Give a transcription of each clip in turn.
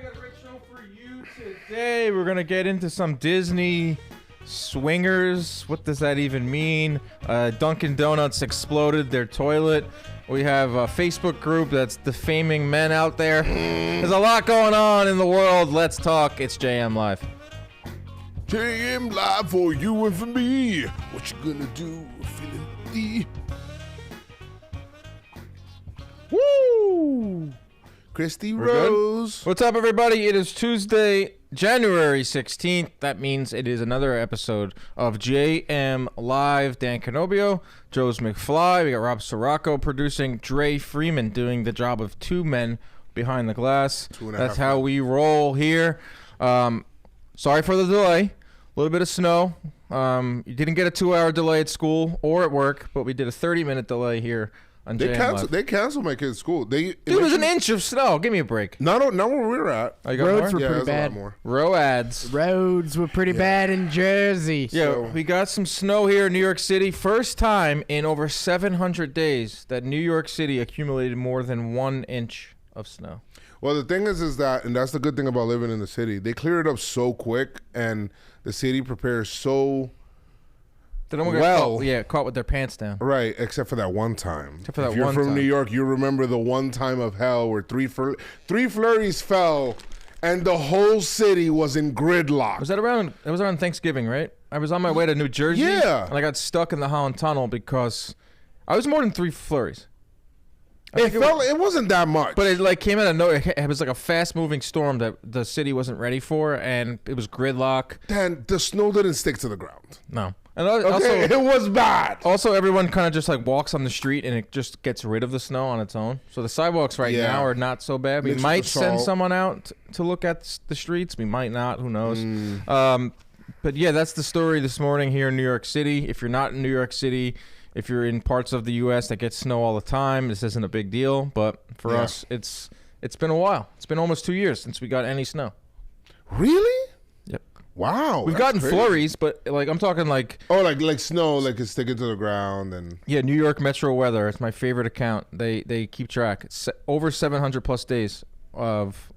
got a great show for you today. We're going to get into some Disney swingers. What does that even mean? Dunkin' Donuts exploded their toilet. We have a Facebook group that's defaming men out there. There's a lot going on in the world. Let's talk. It's JM Live. JM Live for you and for me. What you gonna do? Feeling the... Woo! Christy Rose. Good? What's up, everybody? It is Tuesday, January 16th. That means it is another episode of JM Live. Dan Canobbio, Joez McFly. We got Rob Scirocco producing. Dre Freeman doing the job of two men behind the glass. That's how we roll here. Sorry for the delay. A little bit of snow. You didn't get a 2-hour delay at school or at work, but we did a 30-minute delay here. They canceled my kid's school. Dude, it was an inch of snow. Give me a break. Not where we were at. Oh, you got Roads more? were pretty bad. Roads were pretty bad in Jersey. Yeah, we got some snow here in New York City. First time in over 700 days that New York City accumulated more than 1 inch of snow. Well, the thing is that, and that's the good thing about living in the city, they clear it up so quick, and the city prepares so... They don't get caught with their pants down. Right, except for that one time. Except for that if you're one from time. New York, you remember the one time of hell where three flurries fell, and the whole city was in gridlock. Was that around? It was around Thanksgiving, right? I was on my way to New Jersey. Yeah. And I got stuck in the Holland Tunnel because I was more than 3 flurries. It wasn't that much, but it came out of nowhere. It was like a fast-moving storm that the city wasn't ready for, and it was gridlock. Then the snow didn't stick to the ground. No. And also, it was bad. Also, everyone kind of just walks on the street and it just gets rid of the snow on its own. So the sidewalks now are not so bad. We might send someone out to look at the streets. We might not. Who knows? But yeah, that's the story this morning here in New York City. If you're not in New York City, if you're in parts of the U.S. that get snow all the time, this isn't a big deal. But for us, it's been a while. It's been almost 2 years since we got any snow. Really? Yep. Wow. We've gotten flurries, but I'm talking like snow, it's sticking to the ground and New York Metro Weather. It's my favorite account. They keep track. It's over 700 plus days of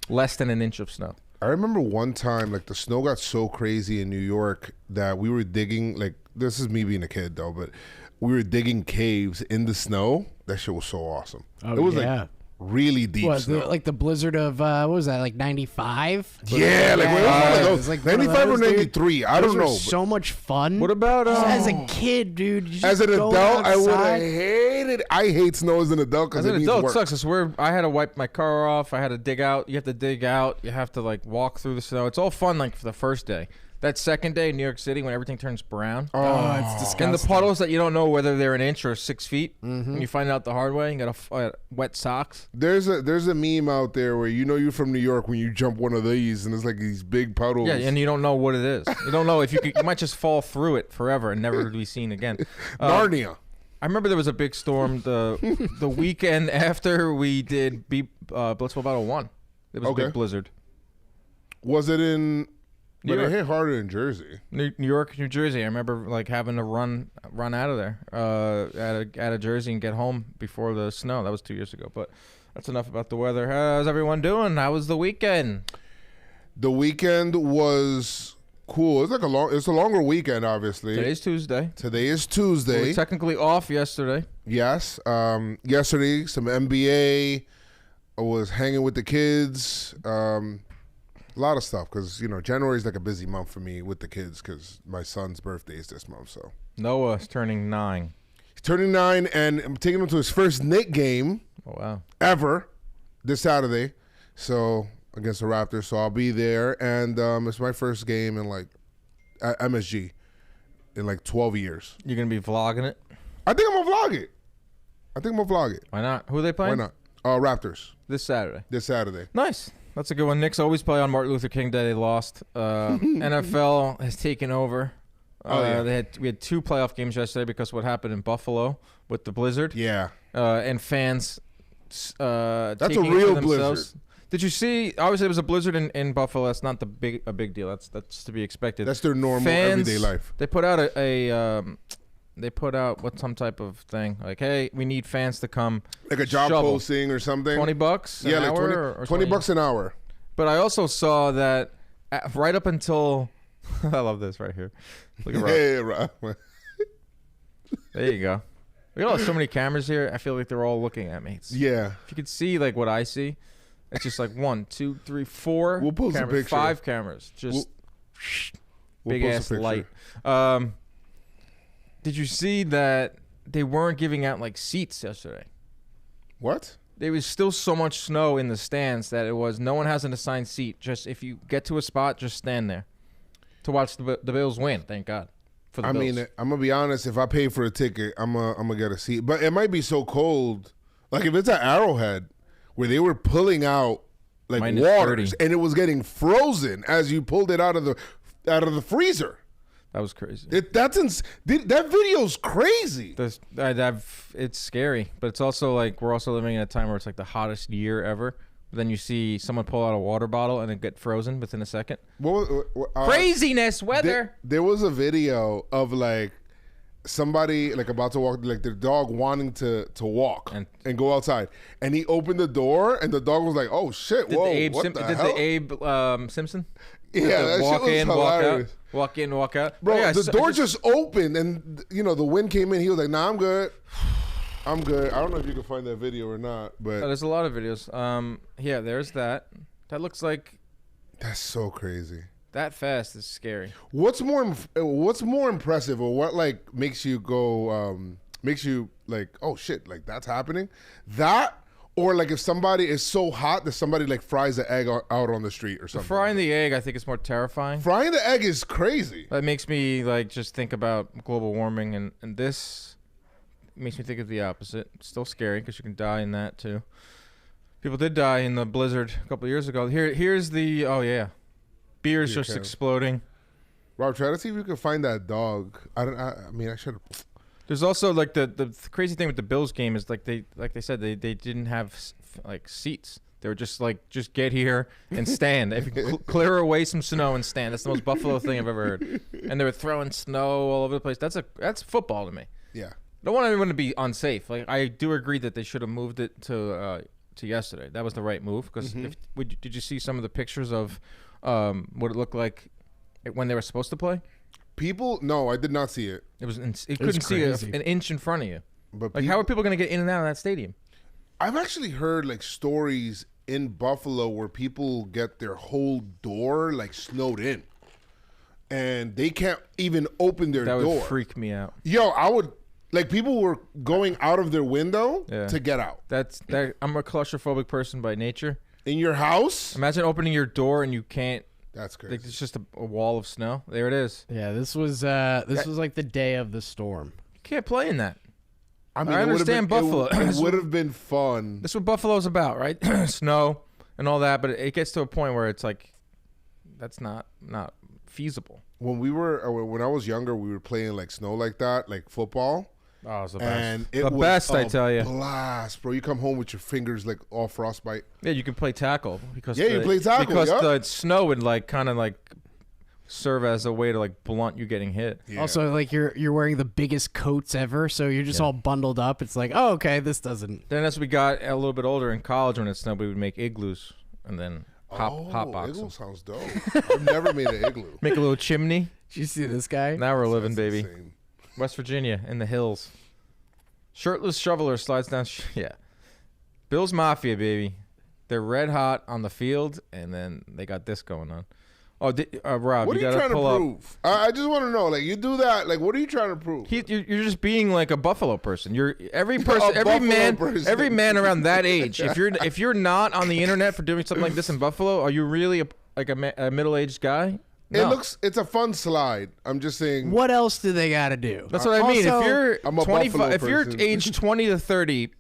less than an inch of snow. I remember one time the snow got so crazy in New York that we were digging this is me being a kid though, but we were digging caves in the snow. That shit was so awesome. Oh, it was really deep snow. The blizzard of what was that, 95? Yeah, it was 95 or 93. I don't know. So much fun. What about as a kid, dude? As an adult, I would have hated. I hate snow as an adult because as an adult it sucks. I swear, I had to wipe my car off. I had to dig out. You have to dig out. You have to walk through the snow. It's all fun for the first day. That second day in New York City when everything turns brown. Oh, it's disgusting. And the puddles that you don't know whether they're an inch or 6 feet. Mm-hmm. And you find out the hard way. You got wet socks. There's a meme out there where you're from New York when you jump one of these and it's these big puddles. Yeah, and you don't know what it is. You don't know if you might just fall through it forever and never be seen again. Narnia. I remember there was a big storm the weekend after we did Blitzville Battle 1. There was a big blizzard. Was it in... But it hit harder in Jersey. New York, New Jersey. I remember having to run out of there, out of Jersey and get home before the snow. That was 2 years ago. But that's enough about the weather. How's everyone doing? How was the weekend? The weekend was cool. It's a longer weekend, obviously. Today is Tuesday. We were technically off yesterday. Yes. Yesterday, some NBA. I was hanging with the kids. A lot of stuff because January is a busy month for me with the kids because my son's birthday is this month. So Noah's turning 9. He's turning 9, and I'm taking him to his first Knick game. Oh wow! Ever this Saturday, so against the Raptors. So I'll be there, and it's my first game in at MSG in 12 years. You're gonna be vlogging it? I think I'm gonna vlog it. Why not? Who are they playing? Why not? Raptors this Saturday. Nice. That's a good one. Knicks always play on Martin Luther King Day. They lost. NFL has taken over. We had 2 playoff games yesterday because of what happened in Buffalo with the blizzard. Yeah. And fans that's a real blizzard. Did you see? Obviously, it was a blizzard in Buffalo. That's not a big deal. That's to be expected. That's their normal everyday life. They put out some type of thing hey, we need fans to come. Like a job posting or something. $20 an hour? $20 an hour. But I also saw that right up until I love this right here. Look at Rob. Hey, Rob. There you go. We got so many cameras here. I feel like they're all looking at me. Yeah. If you could see like what I see, it's just like 1, 2, 3, 4. We'll post a cameras, picture. 5 cameras. Just We'll big post a ass picture. light. Did you see that they weren't giving out like seats yesterday? What? There was still so much snow in the stands that it was no one has an assigned seat. Just if you get to a spot, just stand there to watch the Bills win. Thank God for the I Bills. mean, I'm gonna be honest. If I pay for a ticket, I'm gonna get a seat. But it might be so cold. Like if it's at Arrowhead, where they were pulling out like Minus waters, 30. and it was getting frozen as you pulled it out of the freezer. That was crazy. That video's crazy. It's scary, but it's also like we're also living in a time where it's like the hottest year ever. But then you see someone pull out a water bottle and it get frozen within a second. Craziness weather. There was a video of like somebody like about to walk, like their dog wanting to walk and go outside, and he opened the door and the dog was like, "Oh shit! Did Whoa! the Abe Simpson? Yeah, that walk shit was in, hilarious. walk in, walk out. Bro, Yeah, the door just opened and the wind came in. He was like, "Nah, I'm good. I'm good." I don't know if you can find that video or not, but there's a lot of videos. Yeah, there's that. That looks like that's so crazy. that fast is scary. What's more impressive, or what like makes you go makes you like, oh shit, like that's happening? That, or like if somebody is so hot that somebody like fries the egg out on the street or something. Frying the egg, I think, is more terrifying. Frying the egg is crazy. That makes me like just think about global warming, and this makes me think of the opposite. It's still scary because you can die in that too. People did die in the blizzard a couple of years ago. Here's the beer's just exploding. Rob, try to see if you can find that dog. I mean, I should have. There's also like the crazy thing with the Bills game is like they said they didn't have like seats. They were just like, just get here and stand. If you clear away some snow and stand. That's the most Buffalo thing I've ever heard. And they were throwing snow all over the place. That's football to me. Yeah. I don't want anyone to be unsafe. Like I do agree that they should have moved it to yesterday. That was the right move because did you see some of the pictures of what it looked like when they were supposed to play? No, I did not see it. It couldn't see an inch in front of you. But like, how are people going to get in and out of that stadium? I've actually heard like stories in Buffalo where people get their whole door like snowed in, and they can't even open their door. That would freak me out. Yo, I would like people were going out of their window to get out. I'm a claustrophobic person by nature. In your house? Imagine opening your door and you can't. That's crazy. Like, it's just a wall of snow. There it is. Yeah, this was like the day of the storm. You can't play in that. I mean, I understand Buffalo. It would have been fun. That's what Buffalo's about, right? Snow and all that, but it gets to a point where it's like that's not feasible. When I was younger, we were playing like snow like that, like football. Oh, it's the best. And it the was best, I tell you. Blast, bro. You come home with your fingers like all frostbite. Yeah, you can play tackle because you play tackle because the snow would like kind of like serve as a way to like blunt you getting hit. Yeah. Also, like you're wearing the biggest coats ever, so you're just all bundled up. It's like, oh, okay, this doesn't. Then as we got a little bit older in college, when it snowed, we would make igloos and then hot box igloo them. sounds dope. I've never made an igloo. Make a little chimney. Did you see this guy? Now we're living, That's baby. insane. West Virginia in the hills. Shirtless shoveler slides down. Yeah. Bills Mafia, baby. They're red hot on the field, and then they got this going on. Oh, Rob, What are you gotta trying to pull up. prove? I just want to know. Like, you do that. Like, what are you trying to prove? You're just being like a Buffalo person. You're every man around that age. If you're not on the internet for doing something like this in Buffalo, are you really a middle-aged guy? No. It's a fun slide. I'm just saying. What else do they got to do? That's what I mean. Also, If you're I'm a 25, Buffalo if you're person. age 20 to 30,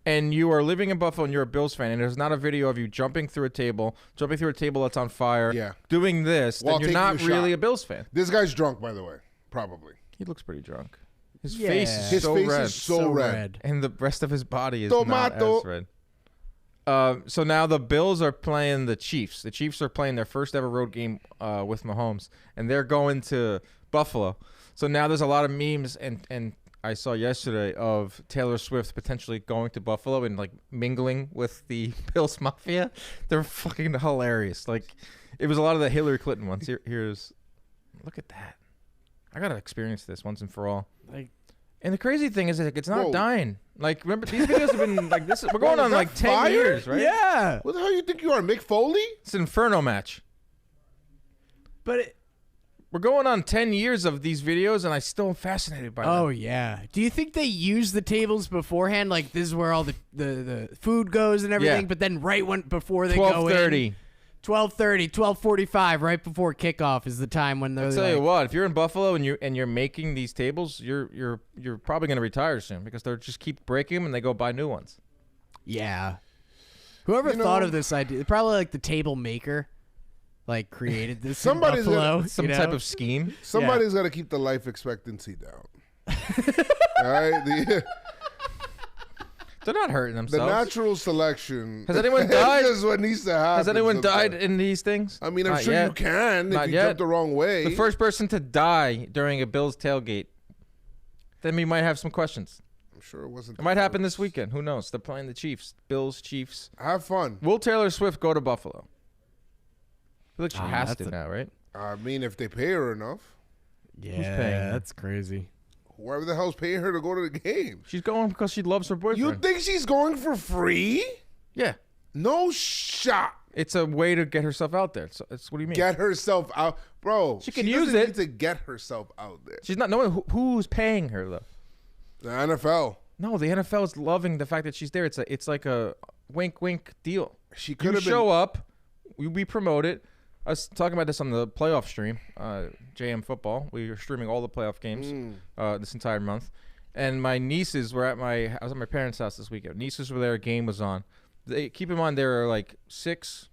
and you are living in Buffalo and you're a Bills fan, and there's not a video of you jumping through a table that's on fire, doing this, While then you're not taking a really shot. a Bills fan. This guy's drunk, by the way. Probably. He looks pretty drunk. His Yeah. face is His so face red, is so red. and the rest of his body is not Tomato. as red. So now the Bills are playing the Chiefs. The Chiefs are playing their first ever road game with Mahomes, and they're going to Buffalo. So now there's a lot of memes and I saw yesterday of Taylor Swift potentially going to Buffalo and like mingling with the Bills Mafia. They're fucking hilarious. Like, it was a lot of the Hillary Clinton ones. Here's, look at that. I gotta experience this once and for all. Like, and the crazy thing is, like, it's not Whoa. dying. Like, remember, these videos have been like this. We're going on like 10 fire? years, right? yeah, What the hell you think you are, Mick Foley? It's an Inferno match. but We're going on 10 years of these videos, and I still am fascinated by them. oh yeah. Do you think they use the tables beforehand? Like this is where all the food goes and everything. Yeah. But then before they go in, 12:30. 12:30, 12:45, right before kickoff is the time when they're I'll tell you what, if you're in Buffalo and you're making these tables, you're probably gonna retire soon because they'll just keep breaking them and they go buy new ones. yeah. Whoever You thought know- of this idea, probably like the table maker, like created this. Somebody's in Buffalo, gonna- Some you type know? of scheme. Somebody's got to keep the life expectancy down. All right? They're not hurting The themselves. natural selection. Has anyone died? Is what needs to happen. Has anyone sometimes. died in these things? I mean, I'm Not sure yet. you can Not if you yet. jump the wrong way. The first person to die during a Bills tailgate, then we might have some questions. I'm sure it wasn't. It might happen this weekend. Who knows? They're playing the Chiefs. Bills, Chiefs. Have fun. Will Taylor Swift go to Buffalo? I feel like she Ah, has that's to now, right? I mean, if they pay her enough, Yeah, paying her? that's crazy. whoever the hell's paying her to go to the game. She's going because she loves her boyfriend. You think she's going for free? Yeah. No shot. It's a way to get herself out there. So it's what do you mean? Get herself out, bro. She can use doesn't it. need to get herself out there. She's not knowing who's paying her though. The NFL. No, the NFL is loving the fact that she's there. It's like a wink wink deal. She You could have show been. up, we promote it. I was talking about this on the playoff stream, JM Football. We were streaming all the playoff games this entire month. And my nieces were I was at my parents' house this weekend. Nieces were there, a game was on. They keep in mind they were like 6,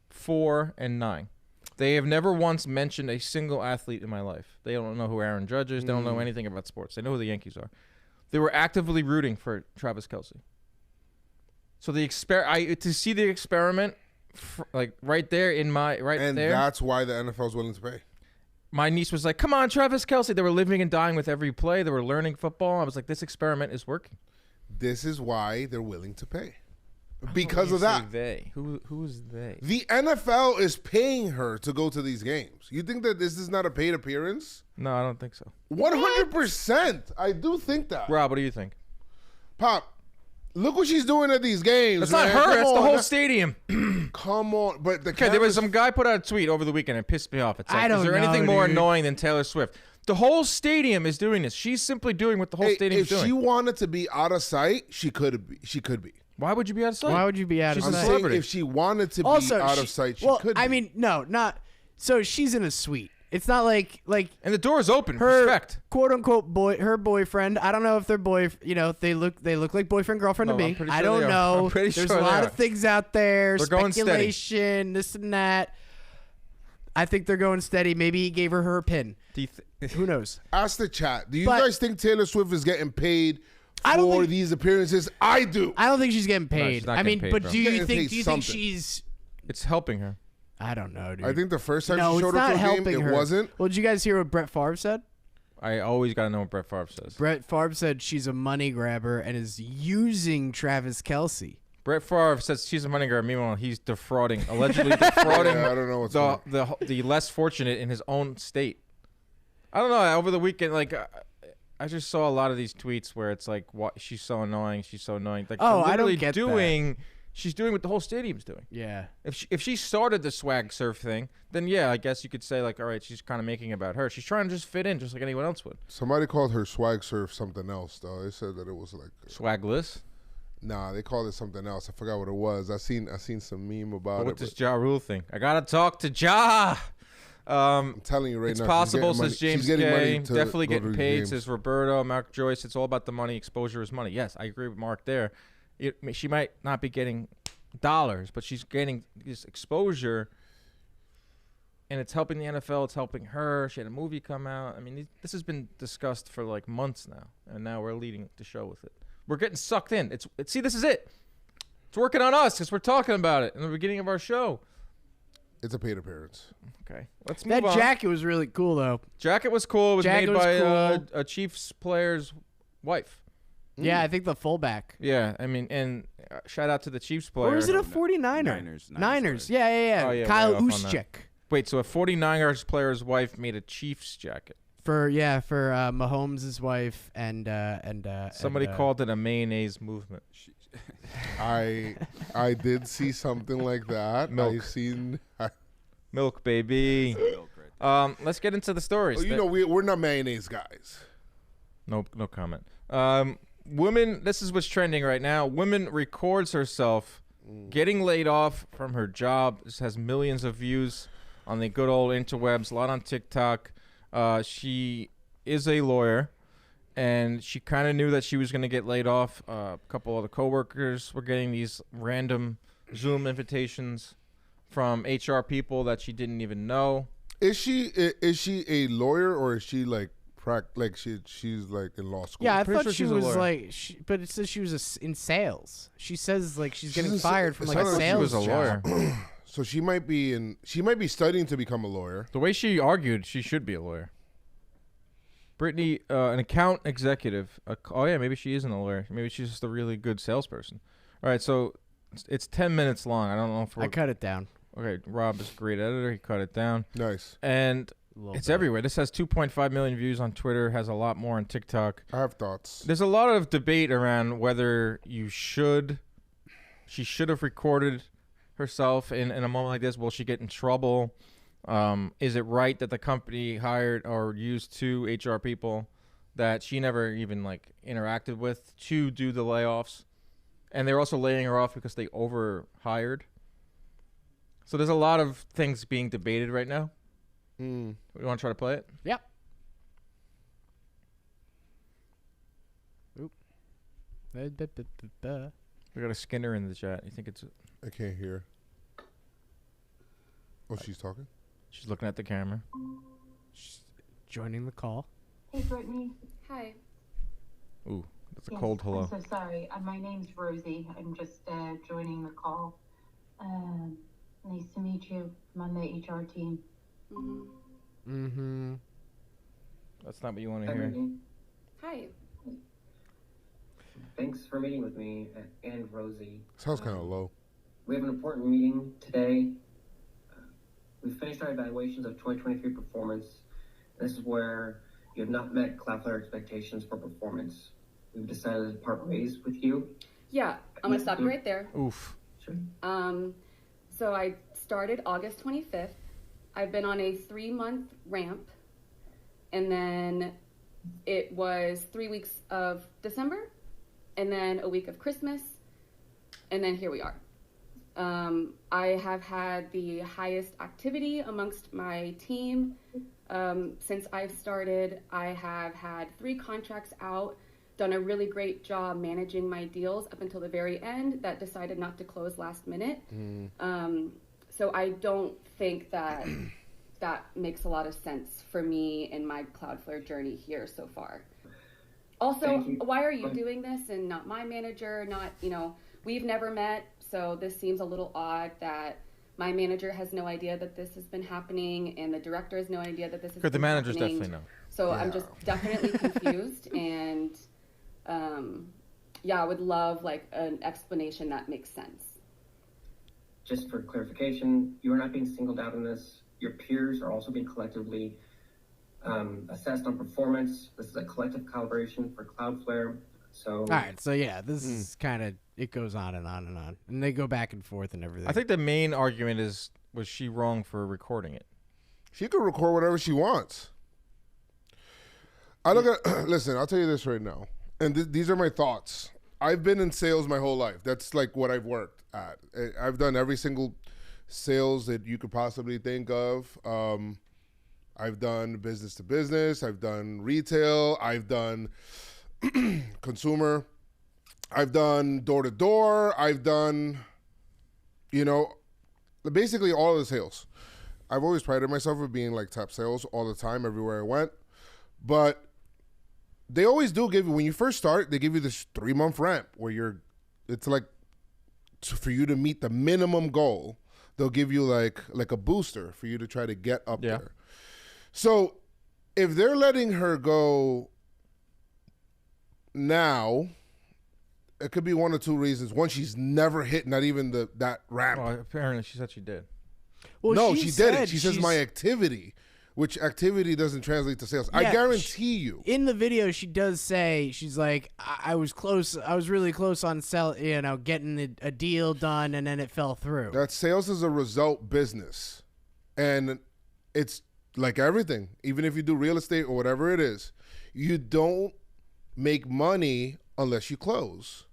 4, and 9. They have never once mentioned a single athlete in my life. They don't know who Aaron Judge is. They don't know anything about sports. They know who the Yankees are. They were actively rooting for Travis Kelce. So to see the experiment, like right there in my And there, that's why the NFL's willing to pay. my niece was like, "Come on, Travis Kelce." They were living and dying with every play. They were learning football. I was like, "This experiment is working." This is why they're willing to pay. Because of that. They who is they? The NFL is paying her to go to these games. You think that this is not a paid appearance? No, I don't think so. 100%. I do think that. Rob, what do you think? Pop, look what she's doing at these games. That's not man. her. Come That's the on. whole stadium. Come on. But the Okay, there was cameras- some guy put out a tweet over the weekend and it pissed me off. It's like, I don't is there know, anything more dude. annoying than Taylor Swift? The whole stadium is doing this. She's simply doing what the whole Hey, stadium if is doing. she wanted to be out of sight, she could be. She could be. Why would you be out of sight? Why would you be out of She's a I'm sight? saying celebrity. if she wanted to Also, be out of sight, she well, could be. I mean, no, not. So she's in a suite. It's not like And the door is open. her Respect. quote unquote her boyfriend. I don't know if they're they look like boyfriend girlfriend No, to I'm me. pretty I sure don't they are. know. I'm pretty There's sure a they lot are. of things out there. They're going steady. Speculation, this and that. I think they're going steady. Maybe he gave her pin. Do you Who knows? Ask the chat. Do you But- guys think Taylor Swift is getting paid I don't for think- these appearances? I do. I don't think she's getting paid. she's not I mean, getting paid, but bro. do you Getting think? paid Do you think something. she's? it's helping her. I don't know, dude. I think the first time no, she it's showed up not to a game, helping it her. wasn't. Well, did you guys hear what Brett Favre said? I always got to know what Brett Favre says. Brett Favre said she's a money grabber and is using Travis Kelce. Brett Favre says she's a money grabber. Meanwhile, he's defrauding, allegedly defrauding Yeah, I don't know what's going the less fortunate in his own state. I don't know. Over the weekend, like I just saw a lot of these tweets where it's like, "What? She's so annoying. She's so annoying." Like, Oh, they're I don't literally get doing. She's doing what the whole stadium's doing. Yeah. If she started the swag surf thing, then yeah, I guess you could say like, all right, she's kind of making it about her. She's trying to just fit in, just like anyone else would. Somebody called her swag surf something else though. They said that it was like Swagless. nah, they called it something else. I forgot what it was. I seen some meme about But it. with this but Ja Rule thing, I gotta talk to Ja. I'm telling you right It's now, possible, she's getting says James money. She's getting Gay. money to Definitely go to getting these paid, games. says Roberto. Mark Joyce. It's all about the money. Exposure is money. Yes, I agree with Mark there. She might not be getting dollars, but she's getting this exposure, and it's helping the NFL. It's helping her. She had a movie come out. I mean, this has been discussed for like months now, and now we're leading the show with it. We're getting sucked in. See, this is it. It's working on us because we're talking about it in the beginning of our show. It's a paid appearance. Okay, let's move That on. jacket was really cool, though. Jacket was cool. It was Jacket made was by cool. a Chiefs player's wife. Yeah, I think the fullback. Yeah, I mean, and shout out to the Chiefs player. Or is it a 49er? Niners. Yeah. Oh, yeah, Kyle way off on Juszczyk. Wait, so a 49ers player's wife made a Chiefs jacket. For Mahomes' wife and Somebody called it a mayonnaise movement. I did see something like that. Milk. I've seen. Milk, baby. Let's get into the stories. We're not mayonnaise guys. No comment. Woman, this is what's trending right now. Woman records herself getting laid off from her job. This has millions of views on the good old interwebs, a lot on TikTok. She is a lawyer, and she kind of knew that she was going to get laid off. A couple of the coworkers were getting these random Zoom invitations from HR people that she didn't even know. Is she a lawyer, or is she like she's like in law school? Yeah, I Pretty thought sure she she's a was lawyer. like, but it says she was in sales. She says like she's getting She's fired from like it a sounded like she sales was a job. lawyer. So she might be studying to become a lawyer. The way she argued, she should be a lawyer. Brittany, an account executive. Maybe she isn't a lawyer. Maybe she's just a really good salesperson. All right, so it's 10 minutes long. I don't know if I cut it down. Okay, Rob is a great editor. He cut it down. Nice. And A little it's bit. everywhere. This has 2.5 million views on Twitter, has a lot more on TikTok. I have thoughts. There's a lot of debate around whether she should have recorded herself in a moment like this. Will she get in trouble? Is it right that the company hired or used two HR people that she never even like interacted with to do the layoffs? And they're also laying her off because they overhired. So there's a lot of things being debated right now. We want to try to play it? Yep. Oop. We got a Skinner in the chat. You think it's... I can't hear. Oh, she's talking? She's looking at the camera. Joining the call. Hey, Brittany. Hi. Ooh, that's a cold hello. I'm so sorry. My name's Rosie. I'm just joining the call. Nice to meet you. I'm on the HR team. Mm-hmm. That's not what you want to Hi, hear. Brittany. Hi. Thanks for meeting with me and Rosie. Sounds kind of low. We have an important meeting today. We've finished our evaluations of 2023 performance. This is where you have not met Cloudflare expectations for performance. We've decided to part ways with you. Yeah, I'm gonna stop you right there. Oof. Sure. So I started August 25th. I've been on a 3-month ramp, and then it was 3 weeks of December, and then a week of Christmas, and then here we are. I have had the highest activity amongst my team. Since I've started, I have had 3 contracts out, done a really great job managing my deals up until the very end that decided not to close last minute. So I don't think that that makes a lot of sense for me in my Cloudflare journey here so far. Also, Thank you. why are you doing this and not my manager? We've never met, so this seems a little odd that my manager has no idea that this has been happening and the director has no idea that this has Good, the been managers happening. definitely know. So I'm just definitely confused, and I would love like an explanation that makes sense. Just for clarification, you are not being singled out in this. Your peers are also being collectively assessed on performance. This is a collective calibration for Cloudflare. So All right, so yeah, this is kind of, it goes on and on and on. And they go back and forth and everything. I think the main argument is, was she wrong for recording it? She could record whatever she wants. I look at, listen, I'll tell you this right now. And these are my thoughts. I've been in sales my whole life. That's like what I've worked at. I've done every single sales that you could possibly think of. I've done business to business. I've done retail. I've done consumer. I've done door to door. I've done, basically all of the sales. I've always prided myself for being like top sales all the time, everywhere I went. But they always do give you, when you first start, they give you this 3-month ramp where it's like for you to meet the minimum goal, they'll give you like a booster for you to try to get up there. So if they're letting her go now, it could be one or two reasons. One, she's never hit not even that ramp. Well, apparently she said she did. Well, No, she said didn't. She says she's- my activity, which activity doesn't translate to sales. I Yeah, guarantee you. In the video, she does say, she's like, I was close. I was really close on getting a deal done, and then it fell through. That sales is a result business. And it's like everything. Even if you do real estate or whatever it is, you don't make money unless you close.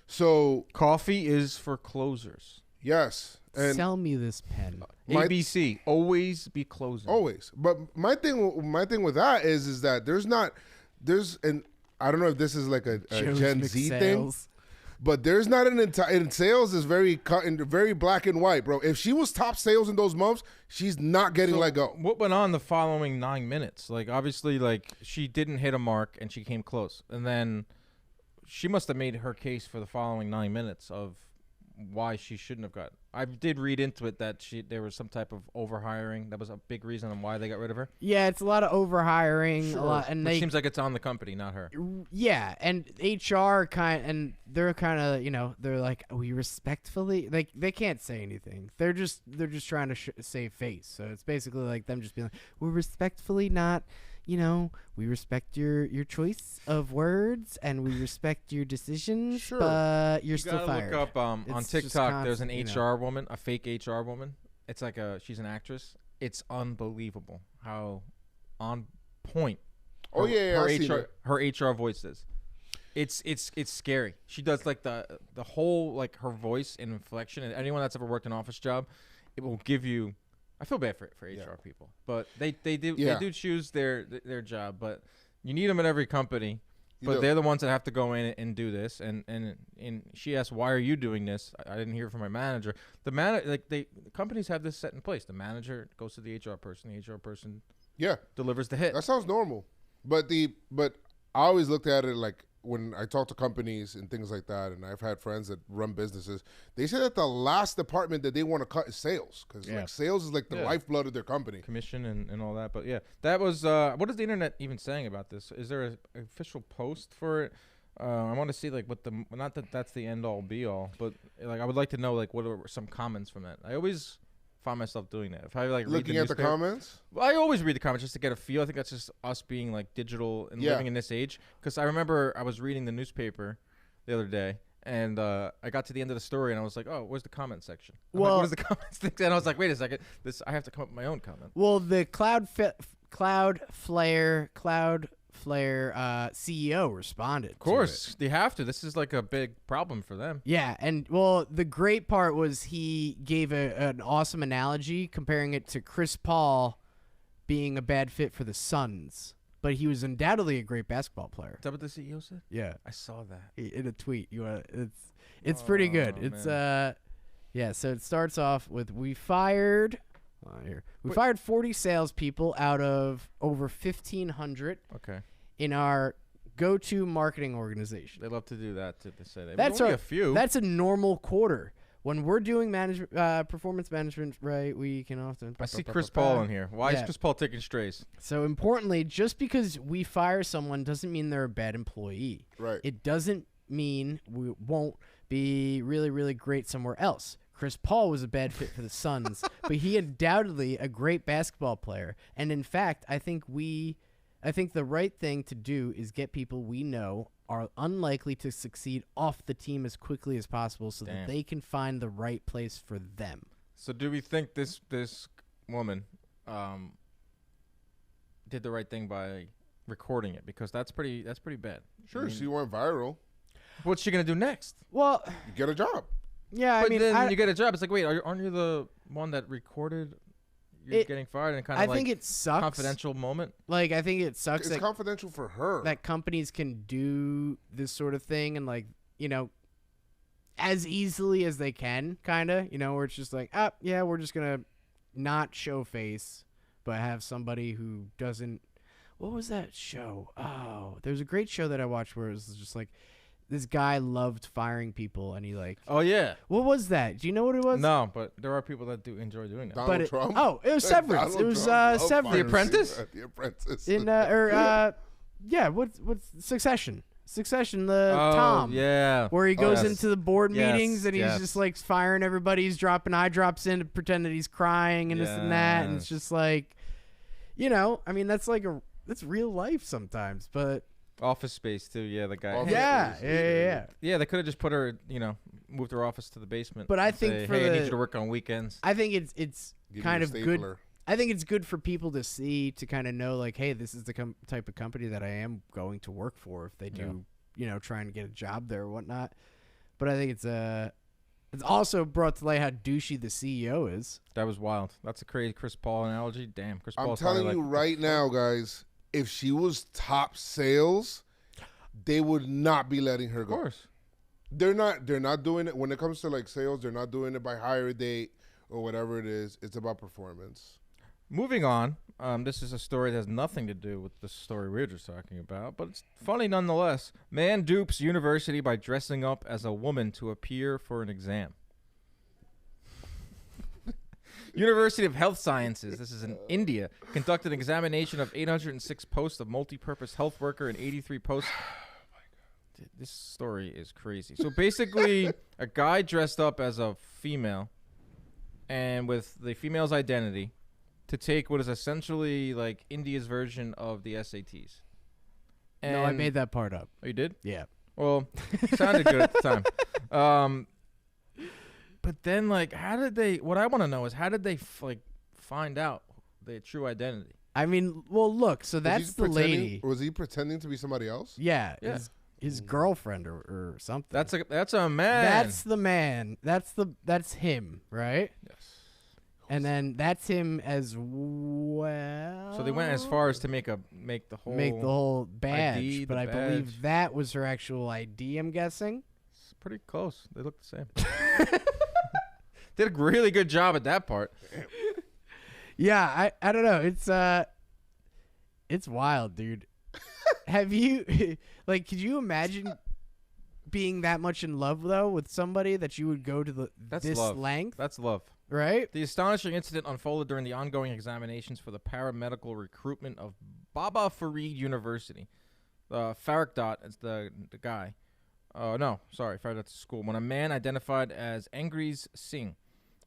So, Coffee is for closers. yes. And Sell me this pen. ABC, always be closing. always. But my thing with that is that and I don't know if this is like a Joe's Gen Z thing, McSales. but there's not an entire, in sales is very cut and very black and white, bro. If she was top sales in those months, she's not getting let go. What went on the following 9 minutes? Like, obviously, like, she didn't hit a mark and she came close. And then she must have made her case for the following 9 minutes of why she shouldn't have got. I did read into it that there was some type of overhiring. That was a big reason on why they got rid of her. Yeah, it's a lot of overhiring. Sure. A lot, and It they seems like it's on the company, not her. Yeah, and HR they're kind of they're like, we respectfully, like, they can't say anything. They're just trying to save face. So it's basically like them just being like, we're respectfully not, we respect your choice of words and we respect your decisions, Sure. but you're You still gotta fired. look up on It's just TikTok. There's an constant, HR woman, a fake HR woman. It's like she's an actress. It's unbelievable how on point. Oh, yeah, her I've seen HR, it. her HR voice is. It's scary. She does like the whole, like, her voice and inflection. And anyone that's ever worked an office job, it will give you. I feel bad for HR people, but they do choose their job. But you need them at every company. But they're the ones that have to go in and do this. And she asked, "Why are you doing this?" I didn't hear from my manager. The companies have this set in place. The manager goes to the HR person. The HR person delivers the hit. That sounds normal. But I always looked at it like when I talk to companies and things like that, and I've had friends that run businesses, they say that the last department that they want to cut is sales, because like sales is like the lifeblood of their company. Commission and all that. But yeah, that was what is the internet even saying about this? Is there an official post for it? I want to see like what not that that's the end all be all, but like I would like to know like what are some comments from that. I always find myself doing that. If I like Looking read at the comments? well, I always read the comments just to get a feel. I think that's just us being like digital and living in this age. Because I remember I was reading the newspaper the other day, and I got to the end of the story, and I was like, "Oh, where's the comment section? Like, what is the comments thing?" And I was like, "Wait a second, I have to come up with my own comment." Well, the Cloudflare CEO responded. Of course, they have to. This is like a big problem for them. Yeah, and well, the great part was he gave an awesome analogy comparing it to Chris Paul being a bad fit for the Suns, but he was undoubtedly a great basketball player. Is that what the CEO said? Yeah, I saw that in a tweet. It's pretty good. It's man. yeah. So it starts off with we fired 40 salespeople out of over 1,500. Okay. In our go-to marketing organization. They love to do that to say that. That's only a few. That's a normal quarter. When we're doing management, performance management, right? We can often. I see Chris Paul in here. Why is Chris Paul taking strays? So importantly, just because we fire someone doesn't mean they're a bad employee. Right. It doesn't mean we won't be really, really great somewhere else. Chris Paul was a bad fit for the Suns, but he undoubtedly a great basketball player. And in fact, I think the right thing to do is get people we know are unlikely to succeed off the team as quickly as possible so that they can find the right place for them. So do we think this woman did the right thing by recording it? Because that's pretty bad. Sure, she went viral. What's she going to do next? Well, You get a job. yeah, But I mean, then you get a job. It's like, wait, aren't you the one that recorded you're getting fired and kind of I think it sucks. confidential moment? Like, I think it sucks It's confidential for her. that companies can do this sort of thing and, like, as easily as they can, kind of, where it's just like, yeah, we're just going to not show face, but have somebody who doesn't. What was that show? Oh, there's a great show that I watched where it was just like, this guy loved firing people, and he like. Oh yeah. What was that? Do you know what it was? No, but there are people that do enjoy doing that. Donald Trump? It was Severance. Donald It was Trump loved Severance. The Apprentice? The Apprentice. In what's Succession? Succession, the Oh, Tom. yeah. Where he goes yes. into the board Yes, meetings and he's yes. just like firing everybody. He's dropping eye drops in to pretend that he's crying and this and that. And it's Yes. just like, I mean, that's real life sometimes. But Office Space too. Yeah, the guy. Office yeah, Space, yeah. Yeah, they could have just put her, moved her office to the basement. But I and think say, for hey, I need the- you to work on weekends. I think it's Give me kind a of good. stapler. I think it's good for people to see, to kind of know, like, hey, this is the type of company that I am going to work for if they do, trying to get a job there or whatnot. But I think it's also brought to light how douchey the CEO is. That was wild. That's a crazy Chris Paul analogy. Damn, Chris I'm Paul's telling probably you like, right now, guys, if she was top sales, they would not be letting her Of go. course. They're not doing it when it comes to like sales, they're not doing it by hire date or whatever it is. It's about performance. Moving on, this is a story that has nothing to do with the story we were just talking about, but it's funny nonetheless. Man dupes university by dressing up as a woman to appear for an exam. University of Health Sciences, this is in India, conducted an examination of 806 posts of multi-purpose health worker and 83 posts. This story is crazy. So basically, a guy dressed up as a female and with the female's identity to take what is essentially like India's version of the SATs. No, I made that part up. Oh, you did? Yeah. Well, sounded good at the time. But then, like, what I want to know is how did they, find out their true identity? I mean, well, look, so that's the lady. Was he pretending to be somebody else? Yeah, Yeah. his girlfriend or something. That's a man. That's the man. That's him, right? Yes. And then that's him as well. So they went as far as to make the whole badge, ID, but the I believe badge. that was her actual ID. I'm guessing. It's pretty close. They look the same. Did a really good job at that part. Yeah, I don't know. It's wild, dude. Have you could you imagine being that much in love though with somebody that you would go to That's this love. length, That's love. right? The astonishing incident unfolded during the ongoing examinations for the paramedical recruitment of Baba Farid University. Faragdot is the guy. No, sorry, Faragdot's school. When a man identified as Angries Singh,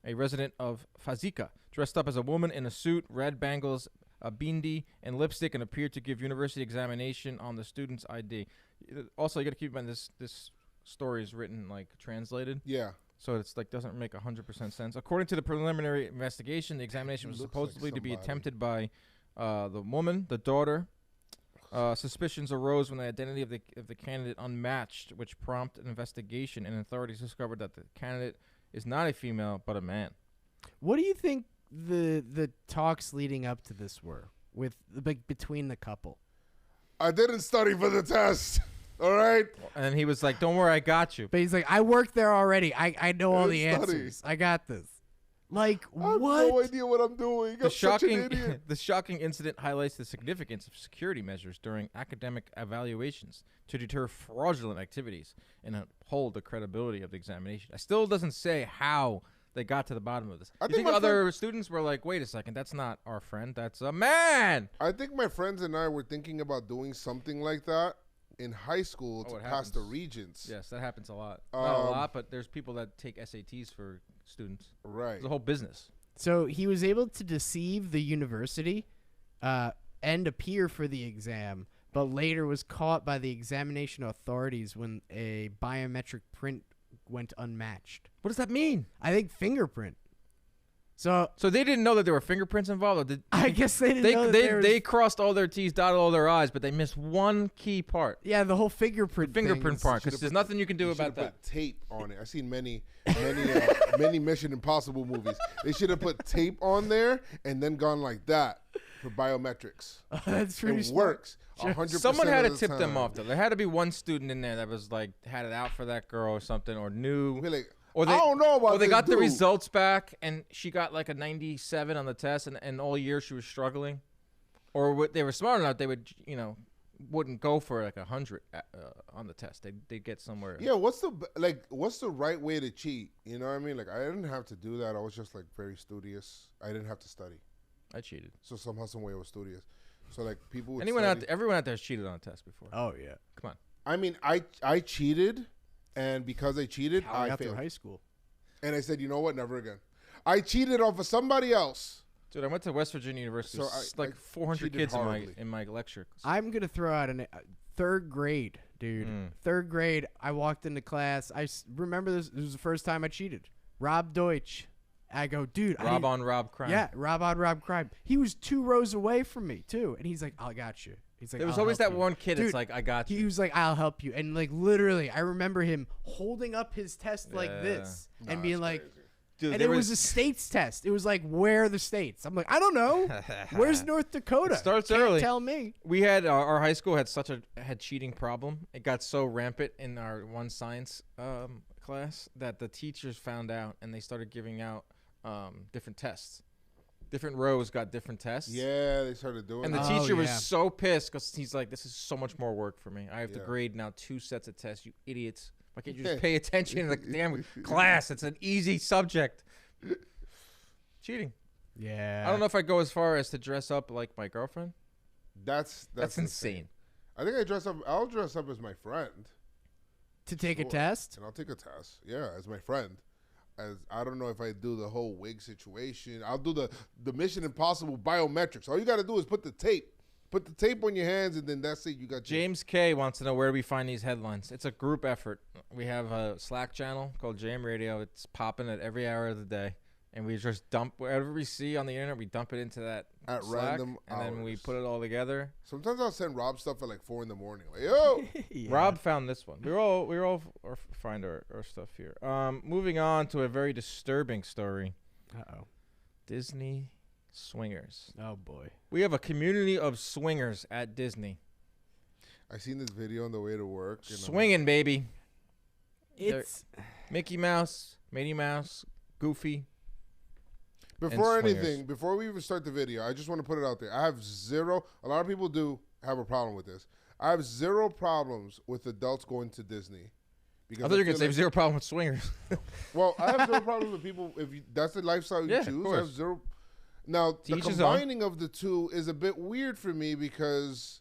a resident of Fazika, dressed up as a woman in a suit, red bangles, a bindi, and lipstick, and appeared to give university examination on the student's ID. Also, you got to keep in mind this story is written translated. Yeah. So it's doesn't make 100% sense. According to the preliminary investigation, the examination was Looks like supposedly to be somebody. attempted by the woman, the daughter. Suspicions arose when the identity of the candidate unmatched, which prompted an investigation, and authorities discovered that the candidate is not a female but a man. What do you think the talks leading up to this were with between the couple? I didn't study for the test. All right. And he was like, "Don't worry, I got you." But he's like, I worked there already. I know all the Didn't study. answers. I got this. Like, I have what? no idea what I'm doing. The I'm such an shocking, idiot. the shocking incident highlights the significance of security measures during academic evaluations to deter fraudulent activities and uphold the credibility of the examination. It still doesn't say how they got to the bottom of this. I You think think my other students were like, "Wait a second, that's not our friend. That's a man." I think my friends and I were thinking about doing something like that in high school to it pass the happens. regents. Yes, that happens a lot. Not a Um, lot, but there's people that take SATs for students. Right. It's a whole business. So he was able to deceive the university and appear for the exam, but later was caught by the examination authorities when a biometric print went unmatched. What does that mean? I think fingerprint. So So they didn't know that there were fingerprints involved, or did I guess they didn't they know that they, there was, they crossed all their T's, dotted all their I's, but they missed one key part. yeah, the whole fingerprint Fingerprint thing. part, because there's nothing you can do They about should've that. put tape on it. I've seen many Mission Impossible movies. They should have put tape on there and then gone like that for biometrics. That's pretty It smart. works 100%. Someone had to of the tip them time. off though. There had to be one student in there that was had it out for that girl or something, or knew. Be like, Or I don't know about Or they this got the dude. results back, and she got a 97 on the test, and all year she was struggling. Or they were smart enough, they would, wouldn't go for 100 on the test. They'd get somewhere. Yeah, what's the right way to cheat? You know what I mean? I didn't have to do that. I was just very studious. I didn't have to study. I cheated. So somehow, some way, I was studious. So people would Everyone study. out there has cheated on a test before. Oh yeah. Come on. I mean, I cheated, and because I cheated, How I I got through failed. high school. And I said, you know what? Never again. I cheated off of somebody else. Dude, I went to West Virginia University. So There's I like 400 cheated kids horribly. in my lecture. I'm gonna throw out a third grade, dude. Third grade, I walked into class. Remember this. This was the first time I cheated. Rob Deutsch. I go, dude. Rob on Rob crime. Yeah, Rob on Rob crime. He was 2 rows away from me too, and he's like, "I got you." He's like, There was "I'll always help that you." one kid. Dude, It's like, I got you. He was like, "I'll help you," and like literally, I remember him holding up his test like Yeah. this and Nah, being that's like. crazy. Dude, And there it was a states test. It was like, where are the states? I'm like, I don't know. Where's North Dakota? It starts Can't early. Tell me. We had our high school had cheating problem. It got so rampant in our one science class that the teachers found out and they started giving out different tests. Different rows got different tests. Yeah, they started doing And the that. teacher was yeah. so pissed because he's like, "This is so much more work for me. I have to Yeah. grade now 2 sets of tests. You idiots! Why can't you just pay attention in the damn class? It's an easy subject." Cheating. Yeah. I don't know if I go as far as to dress up like my girlfriend. That's insane. I think I'll dress up as my friend, To take a Sure. test? and I'll take a test. Yeah, as my friend. As I don't know if I do the whole wig situation. I'll do the Mission Impossible biometrics. All you got to do is put the tape on your hands, and then that's it. You got your- James K wants to know where we find these headlines. It's a group effort. We have a Slack channel called JM Radio. It's popping at every hour of the day. And we just dump whatever we see on the internet. We dump it into that At Slack, random and then we hours. put it all together. Sometimes I'll send Rob stuff at like 4 a.m. Like, yo, Yeah. Rob found this one. We all find our stuff here. Moving on to a very disturbing story. Uh-oh. Disney swingers. Oh, boy. We have a community of swingers at Disney. I seen this video on the way to work. And Swinging, baby. It's... Mickey Mouse, Minnie Mouse, Goofy. Before and swingers. anything, before we even start the video, I just want to put it out there. I have zero. A lot of people do have a problem with this. I have zero problems with adults going to Disney. Because I thought you were feel gonna say like- zero problem with swingers. Well, I have zero problems with people if that's the lifestyle you Yeah, of choose. I course. have zero. Now the each his own. combining of the two is a bit weird for me because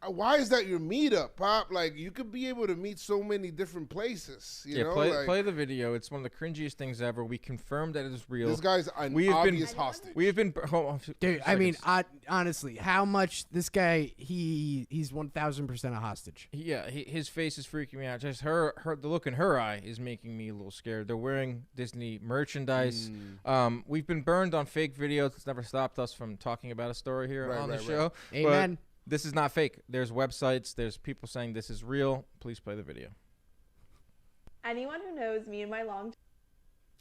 why is that your meetup, Pop? Like you could be able to meet so many different places. You know, like, play the video. It's one of the cringiest things ever. We confirmed that it is real. this guy's an We have been- obvious hostage. We have been, Dude, I mean, honestly, how much this guy, he's 1,000% a hostage. his face is freaking me out. Just the look in her eye is making me a little scared. They're wearing Disney merchandise. We've been burned on fake videos. It's never stopped us from talking about a story here on the show. Amen. But this is not fake. There's websites. There's people saying this is real. Please play the video. Anyone who knows me and my long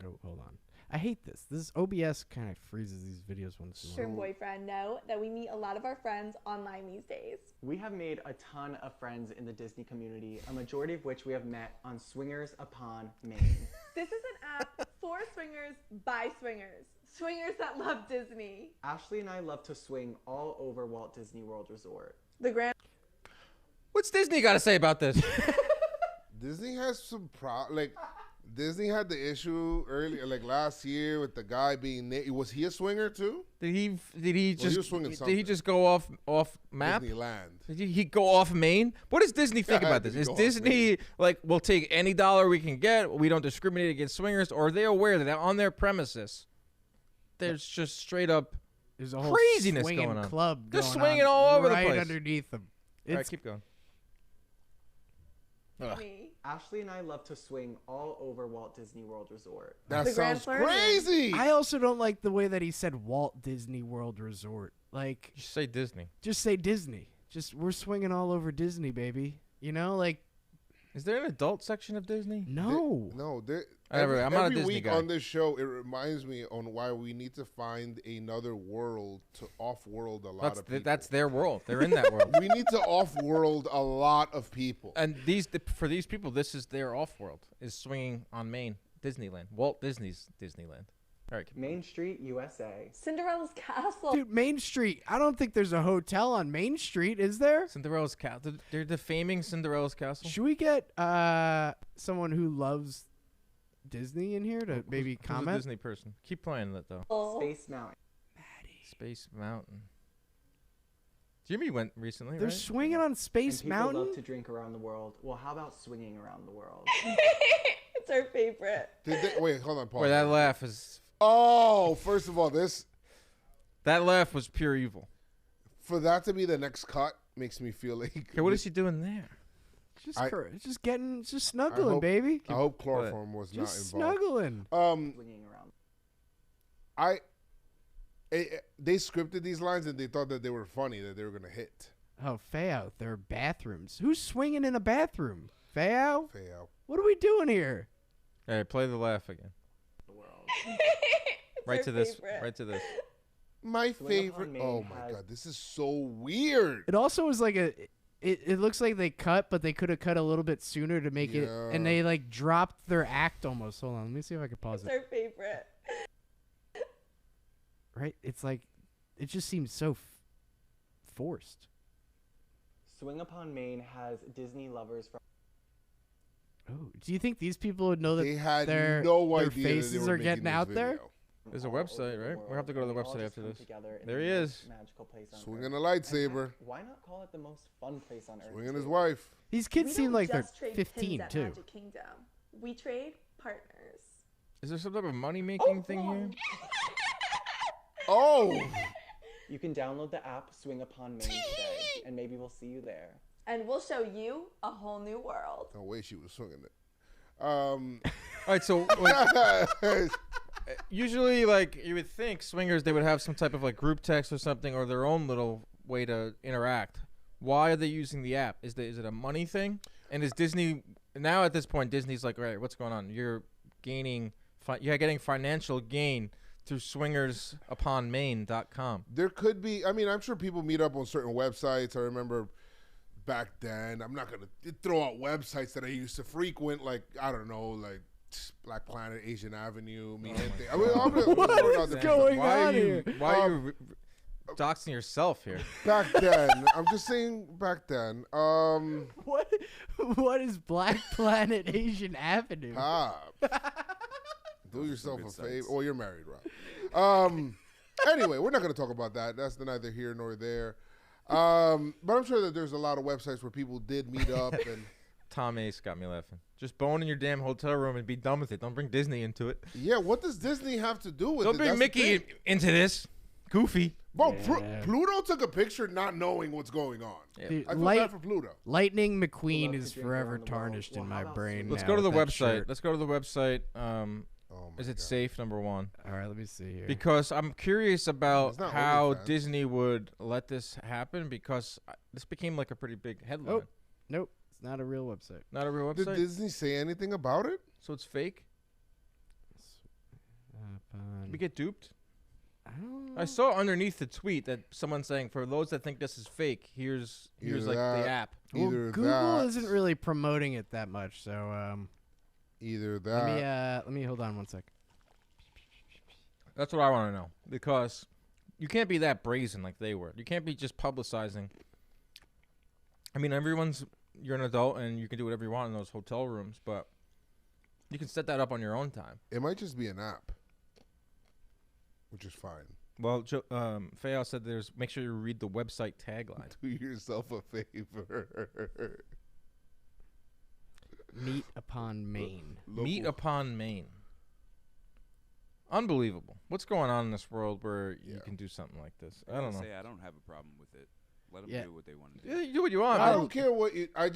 Oh, hold on. I hate this. This OBS kind of freezes these videos once in a term while. boyfriend know that we meet a lot of our friends online these days. We have made a ton of friends in the Disney community, a majority of which we have met on Swingers Upon Maine. This is an app for swingers by swingers. Swingers that love Disney. Ashley and I love to swing all over Walt Disney World Resort. The grand What's Disney got to say about this? Disney has some Disney had the issue earlier, like last year, with the guy being was he a swinger too? Did he he was just swinging did he something. just go off map? Disneyland. Did he go off Maine? What does Disney think Yeah, about did this? he Is go off Disney Maine? like, we'll take any dollar we can get, we don't discriminate against swingers, or are they aware that on their premises there's just straight up There's a whole craziness swinging going on. club They're going swinging on all over the right place. underneath them. All right, It's keep going. me. Ashley and I love to swing all over Walt Disney World Resort. That The Grand sounds Floridian. crazy. I also don't like the way that he said Walt Disney World Resort. Like, Just say Disney. just say Disney. Just we're swinging all over Disney, baby. You know, like Is there an adult section of Disney? no. No, I'm not a every Disney week guy. on this show, it reminds me on why we need to find another world to off-world a lot of people. That's their world. They're in that world. We need to off-world a lot of people. And for these people, this is their off-world, is swinging on Maine, Disneyland, Walt Disney's Disneyland. All right, keep going. Main Street, USA. Cinderella's castle. Dude, Main Street. I don't think there's a hotel on Main Street, is there? Cinderella's castle. They're defaming Cinderella's castle. Should we get someone who loves Disney in here to maybe Who's a comment? Disney person. Keep playing that though. Oh. Space Mountain. Space Mountain. Jimmy went recently, They're right? swinging on Space And people Mountain. love to drink around the world. Well, how about swinging around the world? It's our favorite. Wait, hold on, Paul. Wait, that laugh is... Oh, first of all, That laugh was pure evil. for that to be the next cut makes me feel like. Okay, what is he doing there? Just snuggling, baby. I hope chloroform was not Just involved. snuggling. Swinging around. They scripted these lines and they thought that they were funny, that they were gonna hit. Oh, Fayao, there are bathrooms. Who's swinging in a bathroom? Fayao? Fayao. What are we doing here? Hey, play the laugh again. The world. Right our to this. favorite. Right to this. My Swing Upon favorite. Main Oh my has- god, this is so weird. It also was like it looks like they cut, but they could have cut a little bit sooner to make it, and they like dropped their act almost. Hold on, let me see if I can pause It's it. our favorite. Right? It's like, it just seems so forced. Swing Upon Main has Disney lovers from. Oh, do you think these people would know that They had their, no their idea that they faces were are making getting this out there? video. There's a all over website, the right? world, We'll have to go to the and they all website just after come this. together in There the he most is. Magical place on Swinging Earth. a And lightsaber, why not call it the most fun place on Earth? swinging his too? wife. These kids We seem don't like they're just trade 15 pins at too. Magic Kingdom. We trade partners. Is there some type of money-making thing here? Oh, You can download the app Swing Upon Main today, and maybe we'll see you there. And we'll show you a whole new world. no way she was swinging it. All right, so like, usually, like you would think swingers, they would have some type of like group text or something, or their own little way to interact. Why are they using the app? Is it a money thing? And is Disney now at this point? Disney's like, all right, what's going on? You're getting financial gain through swingersuponmain.com. There could be. I mean, I'm sure people meet up on certain websites. I remember back then. I'm not gonna throw out websites that I used to frequent, like I don't know, like Black Planet, Asian Avenue, Mi Gente. I mean, What is going Why on are you here? doxing yourself here? back then? I'm just saying back then. What is Black Planet Asian Avenue? Do yourself a good favor. sites. Oh, you're married, Rob. Anyway, we're not going to talk about that. That's neither here nor there. But I'm sure that there's a lot of websites where people did meet up and. Tom Ace got me laughing. Just bone in your damn hotel room and be done with it. Don't bring Disney into it. Yeah, what does Disney have to do with Don't it? bring That's the Mickey thing. into this. Goofy. Bro, Yeah. Pluto took a picture not knowing what's going on. Dude, I feel bad for Pluto. Lightning Love McQueen to is drink forever around the world. tarnished Well, in how my about brain. swinging? Let's now go to the with that website. shirt. Let's go to the website. Oh my Is it God. safe? Number one. All right, let me see here. Because I'm curious about It's not how OnlyFans. Disney would let this happen, because this became like a pretty big headline. Oh. Nope, it's not a real website. Not a real Did website, Disney say anything about it? so it's fake. We get duped. I don't I saw underneath the tweet that someone saying, for those that think this is fake, here's Either like that- the app. Well, Either Google that, isn't really promoting it that much, so either that. let me hold on one sec. That's what I want to know, because you can't be that brazen like they were. You can't be just publicizing. I mean, you're an adult and you can do whatever you want in those hotel rooms, but you can set that up on your own time. It might just be an app, which is fine. Well, Fayal said make sure you read the website tagline. Do yourself a favor. Meet upon Maine. Meet upon Maine. Unbelievable. What's going on in this world where you Yeah. can do something like this? I gotta don't know. say, I don't have a problem with it. Let them Yeah. do what they want to do. Yeah, you do what you want. I man. don't care what I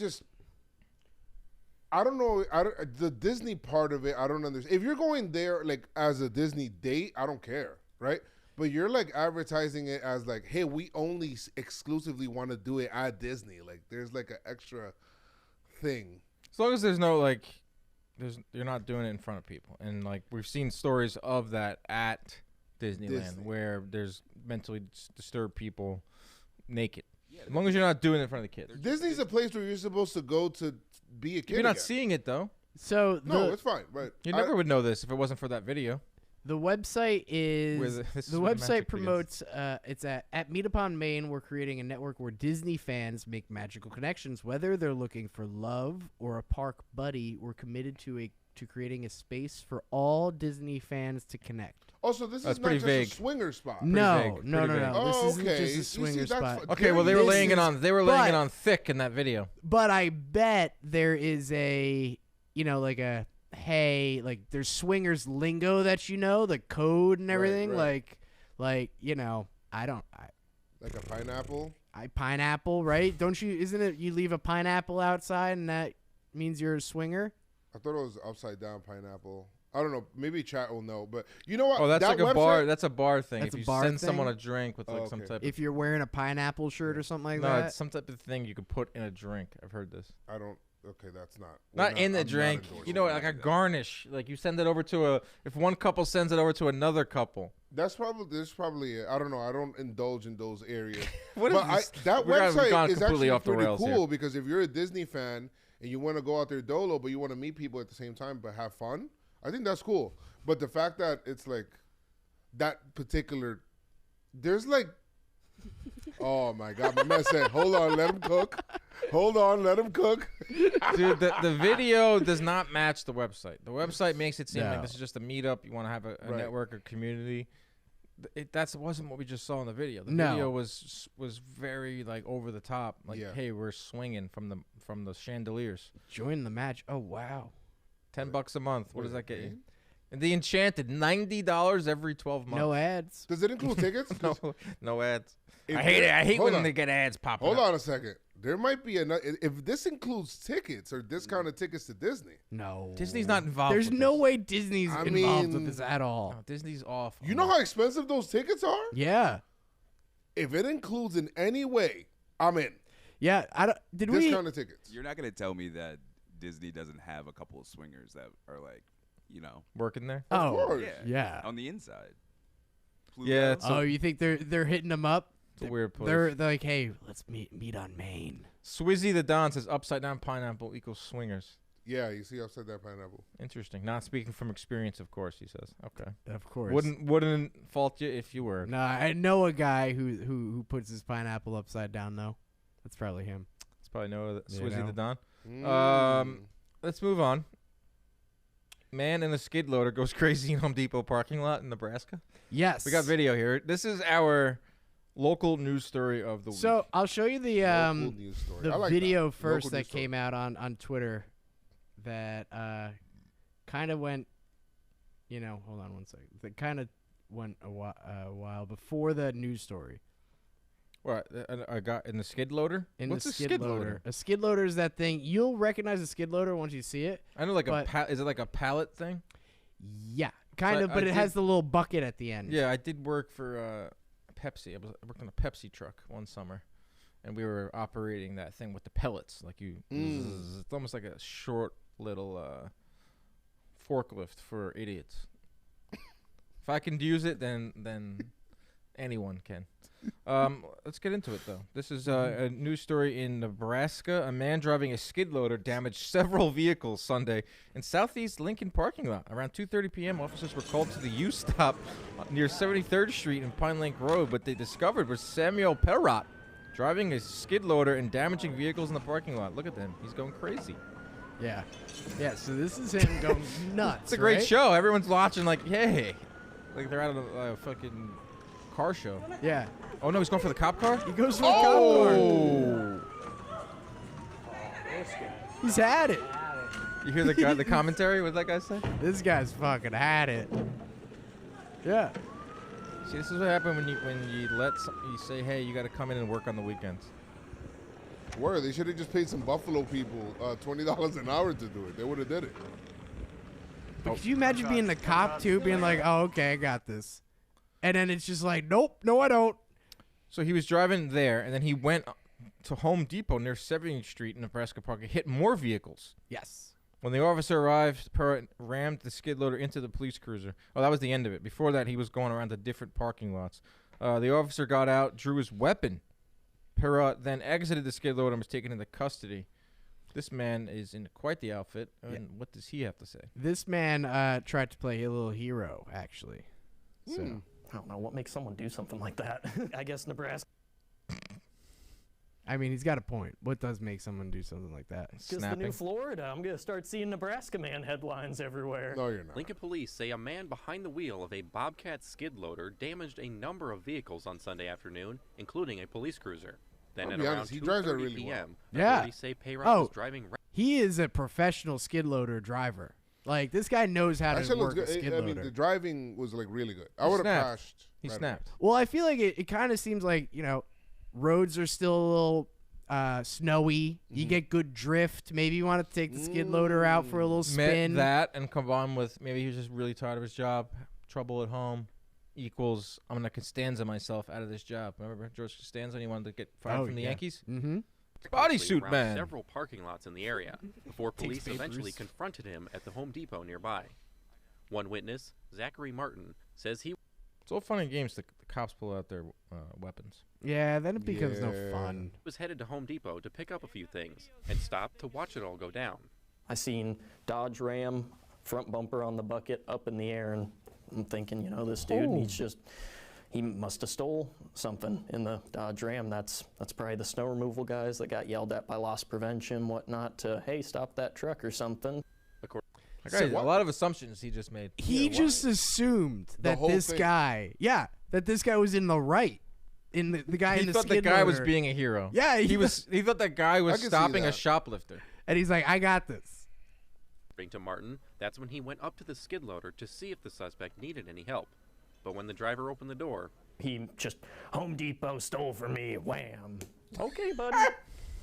don't know. The Disney part of it, I don't understand. If you're going there like as a Disney date, I don't care, right? But you're like advertising it as like, hey, we only exclusively want to do it at Disney. Like, there's like an extra thing. As long as there's no you're not doing it in front of people, and like we've seen stories of that at Disneyland Disney. where there's mentally disturbed people naked. As long as you're not doing it in front of the kids. Disney's a place where you're supposed to go to be a kid. You're not again. seeing it though. So No, it's fine. But You never would know this if it wasn't for that video. the website is This is the where website magic begins. promotes. It's at Meet Upon Maine. We're creating a network where Disney fans make magical connections, whether they're looking for love or a park buddy. We're committed to creating a space for all Disney fans to connect. Also, this That's is not pretty just vague. a swinger spot. No, vague, no, pretty no, vague. no. Oh, This isn't okay. just You a see, swinger that's spot. Okay, well they were This laying it is- on. They were laying it but- on thick in that video. But I bet there is a, like a, hey, like there's swingers lingo that the code and everything. right. Like I don't. Like a pineapple. Pineapple, right? Don't you? Isn't it? You leave a pineapple outside, and that means you're a swinger. I thought it was upside down pineapple. I don't know. Maybe chat will know. But you know what? Oh, that's that like a bar. website- That's a bar thing. That's if a you bar send thing? someone a drink with like some okay. type If you're wearing a pineapple shirt or something like no, that. it's some type of thing you could put in a drink. I've heard this. I don't. Okay, that's not. Not in the I'm not drink. endorsing You know, that. like a garnish. Like you send it over to if one couple sends it over to another couple. That's probably. There's probably. I don't know. I don't indulge in those areas. What is but this? That We've website gone is completely actually off the pretty rails cool here. because if you're a Disney fan and you want to go out there dolo, but you want to meet people at the same time but have fun, I think that's cool. But the fact that it's like that particular, there's like, oh my God, my man said, hold on, let him cook. Hold on, let him cook. Dude, the video does not match the website. The website makes it seem No. like this is just a meetup. You want to have a Right. network or community. That wasn't what we just saw in the video. The No. video was very like over the top. Like, Yeah. hey, we're swinging from the chandeliers. Join the match. Oh wow. $10 a month. What does What, that get you? game? And the Enchanted, $90 every 12 months. No ads. Does it include tickets? No ads. If I hate it. there- I hate hold when on. they get ads popping Hold up. on a second. There might be another. If this includes tickets or discounted tickets to Disney, No. Disney's not involved. There's with no this. way Disney's I involved mean- with this at all. No, Disney's off. you on know that. how expensive those tickets are. Yeah. If it includes in any way, I'm in. Yeah. I don't. Did we? Discounted tickets. You're not gonna tell me that Disney doesn't have a couple of swingers that are like, working there. Of Oh. course. Yeah. on the inside. Yeah, Pluto. it's Oh, you think they're hitting them up? It's a weird place. They're like, hey, let's meet on Maine. Swizzy the Don says upside down pineapple equals swingers. Yeah, you see upside down pineapple. Interesting. Not speaking from experience, of course. He says. Okay. Of course. Wouldn't fault you if you were. No, I know a guy who puts his pineapple upside down though. That's probably him. It's probably no You Swizzy know. the Don. Mm. Let's move on. Man in a skid loader goes crazy in Home Depot parking lot in Nebraska. Yes. We got video here. This is our local news story of the week. So I'll show you the Local news story. I the like video that. first Local that news story. came out on Twitter that kind of went, hold on one second. That kind of went a while before the news story. What? I got in the skid loader. In What's the a skid loader. A skid loader is that thing. You'll recognize a skid loader once you see it. I know, like But- is it like a pallet thing? Yeah, kind So of, I but it did- has the little bucket at the end. Yeah, I did work for Pepsi. I worked on a Pepsi truck one summer, and we were operating that thing with the pellets. Like it's almost like a short little forklift for idiots. If I can use it, then anyone can. Let's get into it, though. This is a news story in Nebraska. A man driving a skid loader damaged several vehicles Sunday in southeast Lincoln parking lot. Around 2:30 p.m., officers were called to the U-stop near 73rd Street and Pine Lake Road. What they discovered was Samuel Perrott driving a skid loader and damaging vehicles in the parking lot. Look at him. He's going crazy. Yeah. So this is him going nuts. It's a great right? show. Everyone's watching like, yay. Like they're at a fucking car show. Yeah. Oh, no, he's going for the cop car? He goes for the cop car. Oh! He's had it. You hear the commentary? What did that guy say? This guy's fucking had it. Yeah. See, this is what happened when you say, hey, you got to come in and work on the weekends. Word, they should have just paid some Buffalo people $20 an hour to do it. They would have did it. But could you imagine being the cop too, being like, "Oh, okay, I got this," and then it's just like, "Nope, no, I don't." So he was driving there, and then he went to Home Depot near 70th Street in Nebraska Park and hit more vehicles. Yes. When the officer arrived, Perrott rammed the skid loader into the police cruiser. Oh, that was the end of it. Before that, he was going around to different parking lots. The officer got out, drew his weapon. Perrott then exited the skid loader and was taken into custody. This man is in quite the outfit. And what does he have to say? This man tried to play a little hero, actually. So I don't know what makes someone do something like that. I guess Nebraska. I mean, he's got a point. What does make someone do something like that? Just the new Florida. I'm going to start seeing Nebraska man headlines everywhere. No, you're not. Lincoln police say a man behind the wheel of a Bobcat skid loader damaged a number of vehicles on Sunday afternoon, including a police cruiser. Then I'll at be around honest, he drives that 2:30 really p.m., Yeah. authorities say Payrot was driving. He is a professional skid loader driver. Like, this guy knows how That to shit work looks a good. skid I loader. mean, the driving was like really good. I would have crashed. He right snapped. Well, I feel like it kind of seems like, roads are still a little snowy. You get good drift. Maybe you want to take the skid loader out for a little spin. That and combined with maybe he was just really tired of his job, trouble at home, equals I'm going to Costanza myself out of this job. Remember George Costanza when he wanted to get fired from the Yankees? Mm-hmm. Bodysuit around man. Several parking lots in the area before police eventually confronted him at the Home Depot nearby. One witness, Zachary Martin, says he It's all fun and games. The cops pull out their weapons. Yeah, then it becomes no fun. was headed to Home Depot to pick up a few things and stopped to watch it all go down. I seen Dodge Ram, front bumper on the bucket up in the air, and I'm thinking, this dude, he must have stole something in the Dodge Ram. That's probably the snow removal guys that got yelled at by loss prevention, whatnot, to, hey, stop that truck or something. A lot of assumptions he just made. He just assumed that this guy, that this guy was in the right. The guy in the skid loader. He thought the guy was being a hero. Yeah, he thought that guy was stopping a shoplifter. And he's like, I got this. According to Martin, that's when he went up to the skid loader to see if the suspect needed any help. But when the driver opened the door, he just, Home Depot stole from me, wham. Okay, buddy.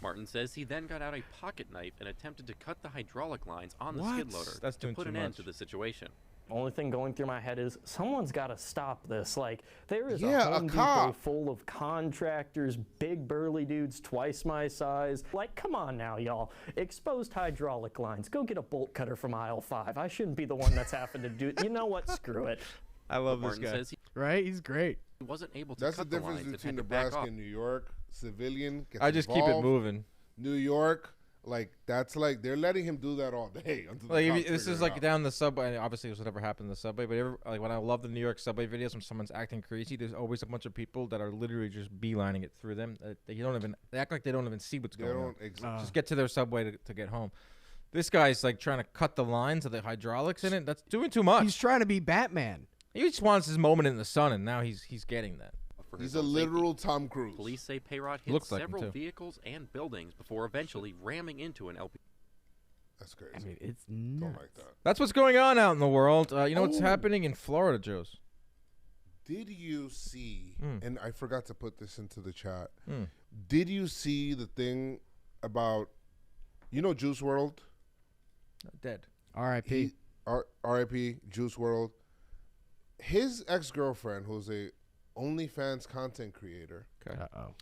Martin says he then got out a pocket knife and attempted to cut the hydraulic lines on the What? skid loader That's to doing put too an end much. to the situation. Only thing going through my head is someone's got to stop this. Like, there is Yeah, a a Home Depot cop. full of contractors, big burly dudes twice my size. Like, come on now, y'all. Exposed hydraulic lines. Go get a bolt cutter from aisle 5. I shouldn't be the one that's having to do it. You know what? Screw it. I love Martin this guy. says he Right? He's great. wasn't able to That's the cut the difference lines and between had to back Nebraska off. and New York. Civilian gets I just keep it involved. moving. New York, like that's like they're letting him do that all day. Until the Like cops this figure is it like out. down the subway. Obviously, this would never happen in the subway. But when I love the New York subway videos, when someone's acting crazy, there's always a bunch of people that are literally just beelining it through them. They act like they don't even see what's They going on. don't exactly. Just get to their subway to get home. This guy's like trying to cut the lines of the hydraulics in it. That's doing too much. He's trying to be Batman. He just wants his moment in the sun, and now he's getting that. For his He's a own safety. literal Tom Cruise. Police say Payrot hit Looks like him, several too. vehicles and buildings before eventually ramming into an LP. That's crazy. I mean, it's Don't nuts. like that. That's what's going on out in the world. You know what's Oh. happening in Florida, Joes? Did you see? And I forgot to put this into the chat. Mm. Did you see the thing about Juice World? Dead. R.I.P. R.I.P. Juice World. His ex-girlfriend, who's a OnlyFans content creator, Uh-oh.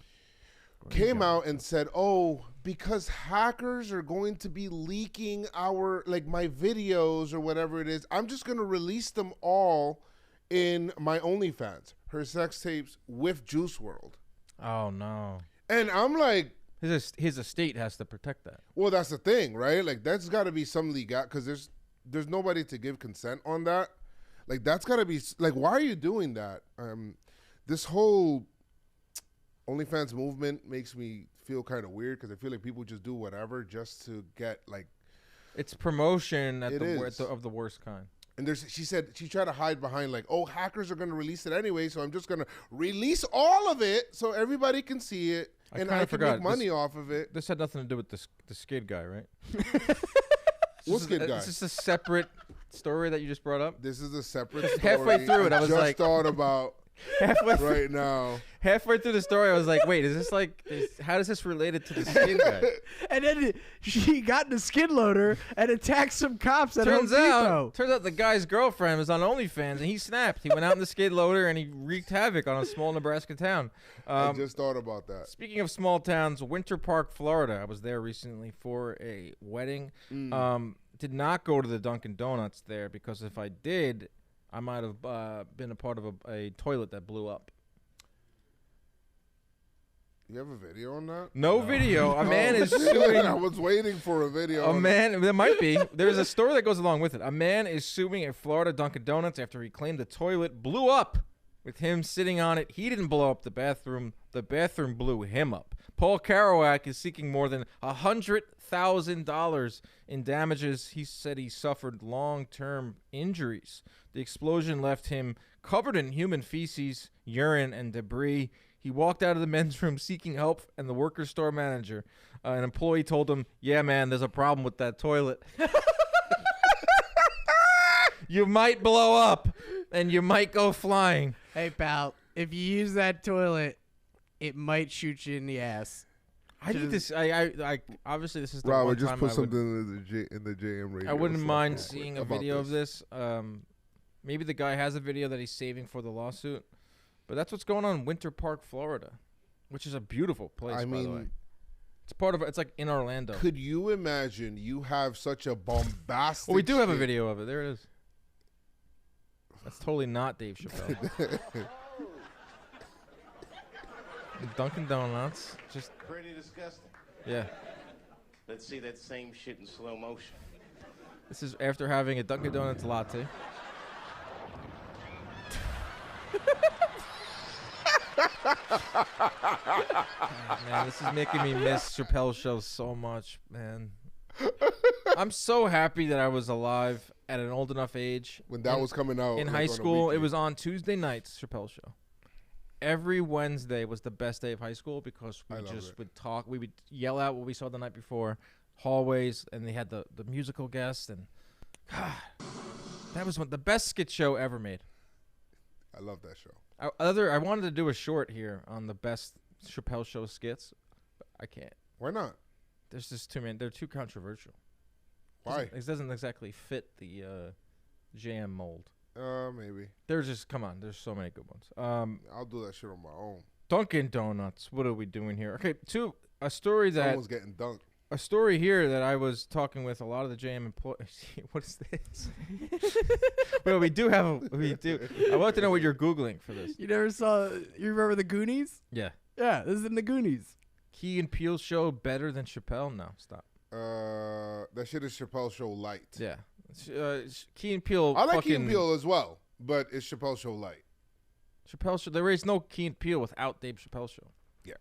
came out and said, "Oh, because hackers are going to be leaking my videos or whatever it is, I'm just going to release them all in my OnlyFans, her sex tapes with Juice World." Oh no. And I'm like, His estate has to protect that. well, that's the thing, right? Like, that's got to be some legal, because there's nobody to give consent on that. Like, that's got to be, like, why are you doing that? This whole OnlyFans movement makes me feel kind of weird, because I feel like people just do whatever just to get, like. It's promotion It is. of the worst kind. And she said she tried to hide behind, like, oh, hackers are going to release it anyway, so I'm just going to release all of it so everybody can see it, and I can make money off of it. This had nothing to do with the skid guy, right? What skid guy? Is this a separate story that you just brought up? This is a separate story. Halfway through it, I was just like, thought about right now. Halfway through the story, I was like, wait, is this how does this relate to the skid guy? And then she got in the skid loader and attacked some cops at Home Turns Depot. out the guy's girlfriend was on OnlyFans, and he snapped. He went out in the skid loader, and he wreaked havoc on a small Nebraska town. I just thought about that. Speaking of small towns, Winter Park, Florida. I was there recently for a wedding. Did not go to the Dunkin' Donuts there, because if I did, I might have been a part of a toilet that blew up. You have a video on that? No video. A man is suing. I was waiting for a video. There might be. There's a story that goes along with it. A man is suing a Florida Dunkin' Donuts after he claimed the toilet blew up with him sitting on it. He didn't blow up the bathroom. The bathroom blew him up. Paul Kerouac is seeking more than $100,000 in damages. He said he suffered long-term injuries. The explosion left him covered in human feces, urine, and debris. He walked out of the men's room seeking help, and the workers' store manager, an employee, told him, "Yeah, man, there's a problem with that toilet. You might blow up, and you might go flying." Hey, pal, if you use that toilet, it might shoot you in the ass. I need this. I obviously this is the Robert, one just time put I something would, in the JM radio. I wouldn't stuff mind real quick seeing a about video of this. Maybe the guy has a video that he's saving for the lawsuit. But that's what's going on in Winter Park, Florida, which is a beautiful place, by the way. It's part of. It's like in Orlando. Could you imagine you have such a bombastic? Well, we do have a video of it. There it is. That's totally not Dave Chappelle. Dunkin' Donuts, just pretty disgusting. Yeah. Let's see that same shit in slow motion. This is after having a Dunkin' Donuts latte. Man, this is making me miss Chappelle's show so much, man. I'm so happy that I was alive at an old enough age. When that was coming out. In like high on a school, it weekend. was on Tuesday nights, Chappelle's show. Every Wednesday was the best day of high school because we just would talk. We would yell out what we saw the night before, hallways, and they had the musical guests. And God, that was the best skit show ever made. I love that show. I wanted to do a short here on the best Chappelle show skits, but I can't. Why not? There's just too many. They're too controversial. Why? It doesn't exactly fit the jam mold. Maybe. There's just come on. There's so many good ones. I'll do that shit on my own. Dunkin' Donuts. What are we doing here? Okay, a story that Someone's getting dunked. A story here that I was talking with a lot of the JM employees. What is this? Well, we do. I want to know what you're Googling for this. You never saw, you remember the Goonies? Yeah. Yeah, this is in the Goonies. Key and Peele show better than Chappelle? No, stop. That shit is Chappelle show light. Yeah. Key and Peele. I like Key and Peele as well, but it's Chappelle show light. Chappelle show. There is no Key and Peele without Dave Chappelle show. Yeah.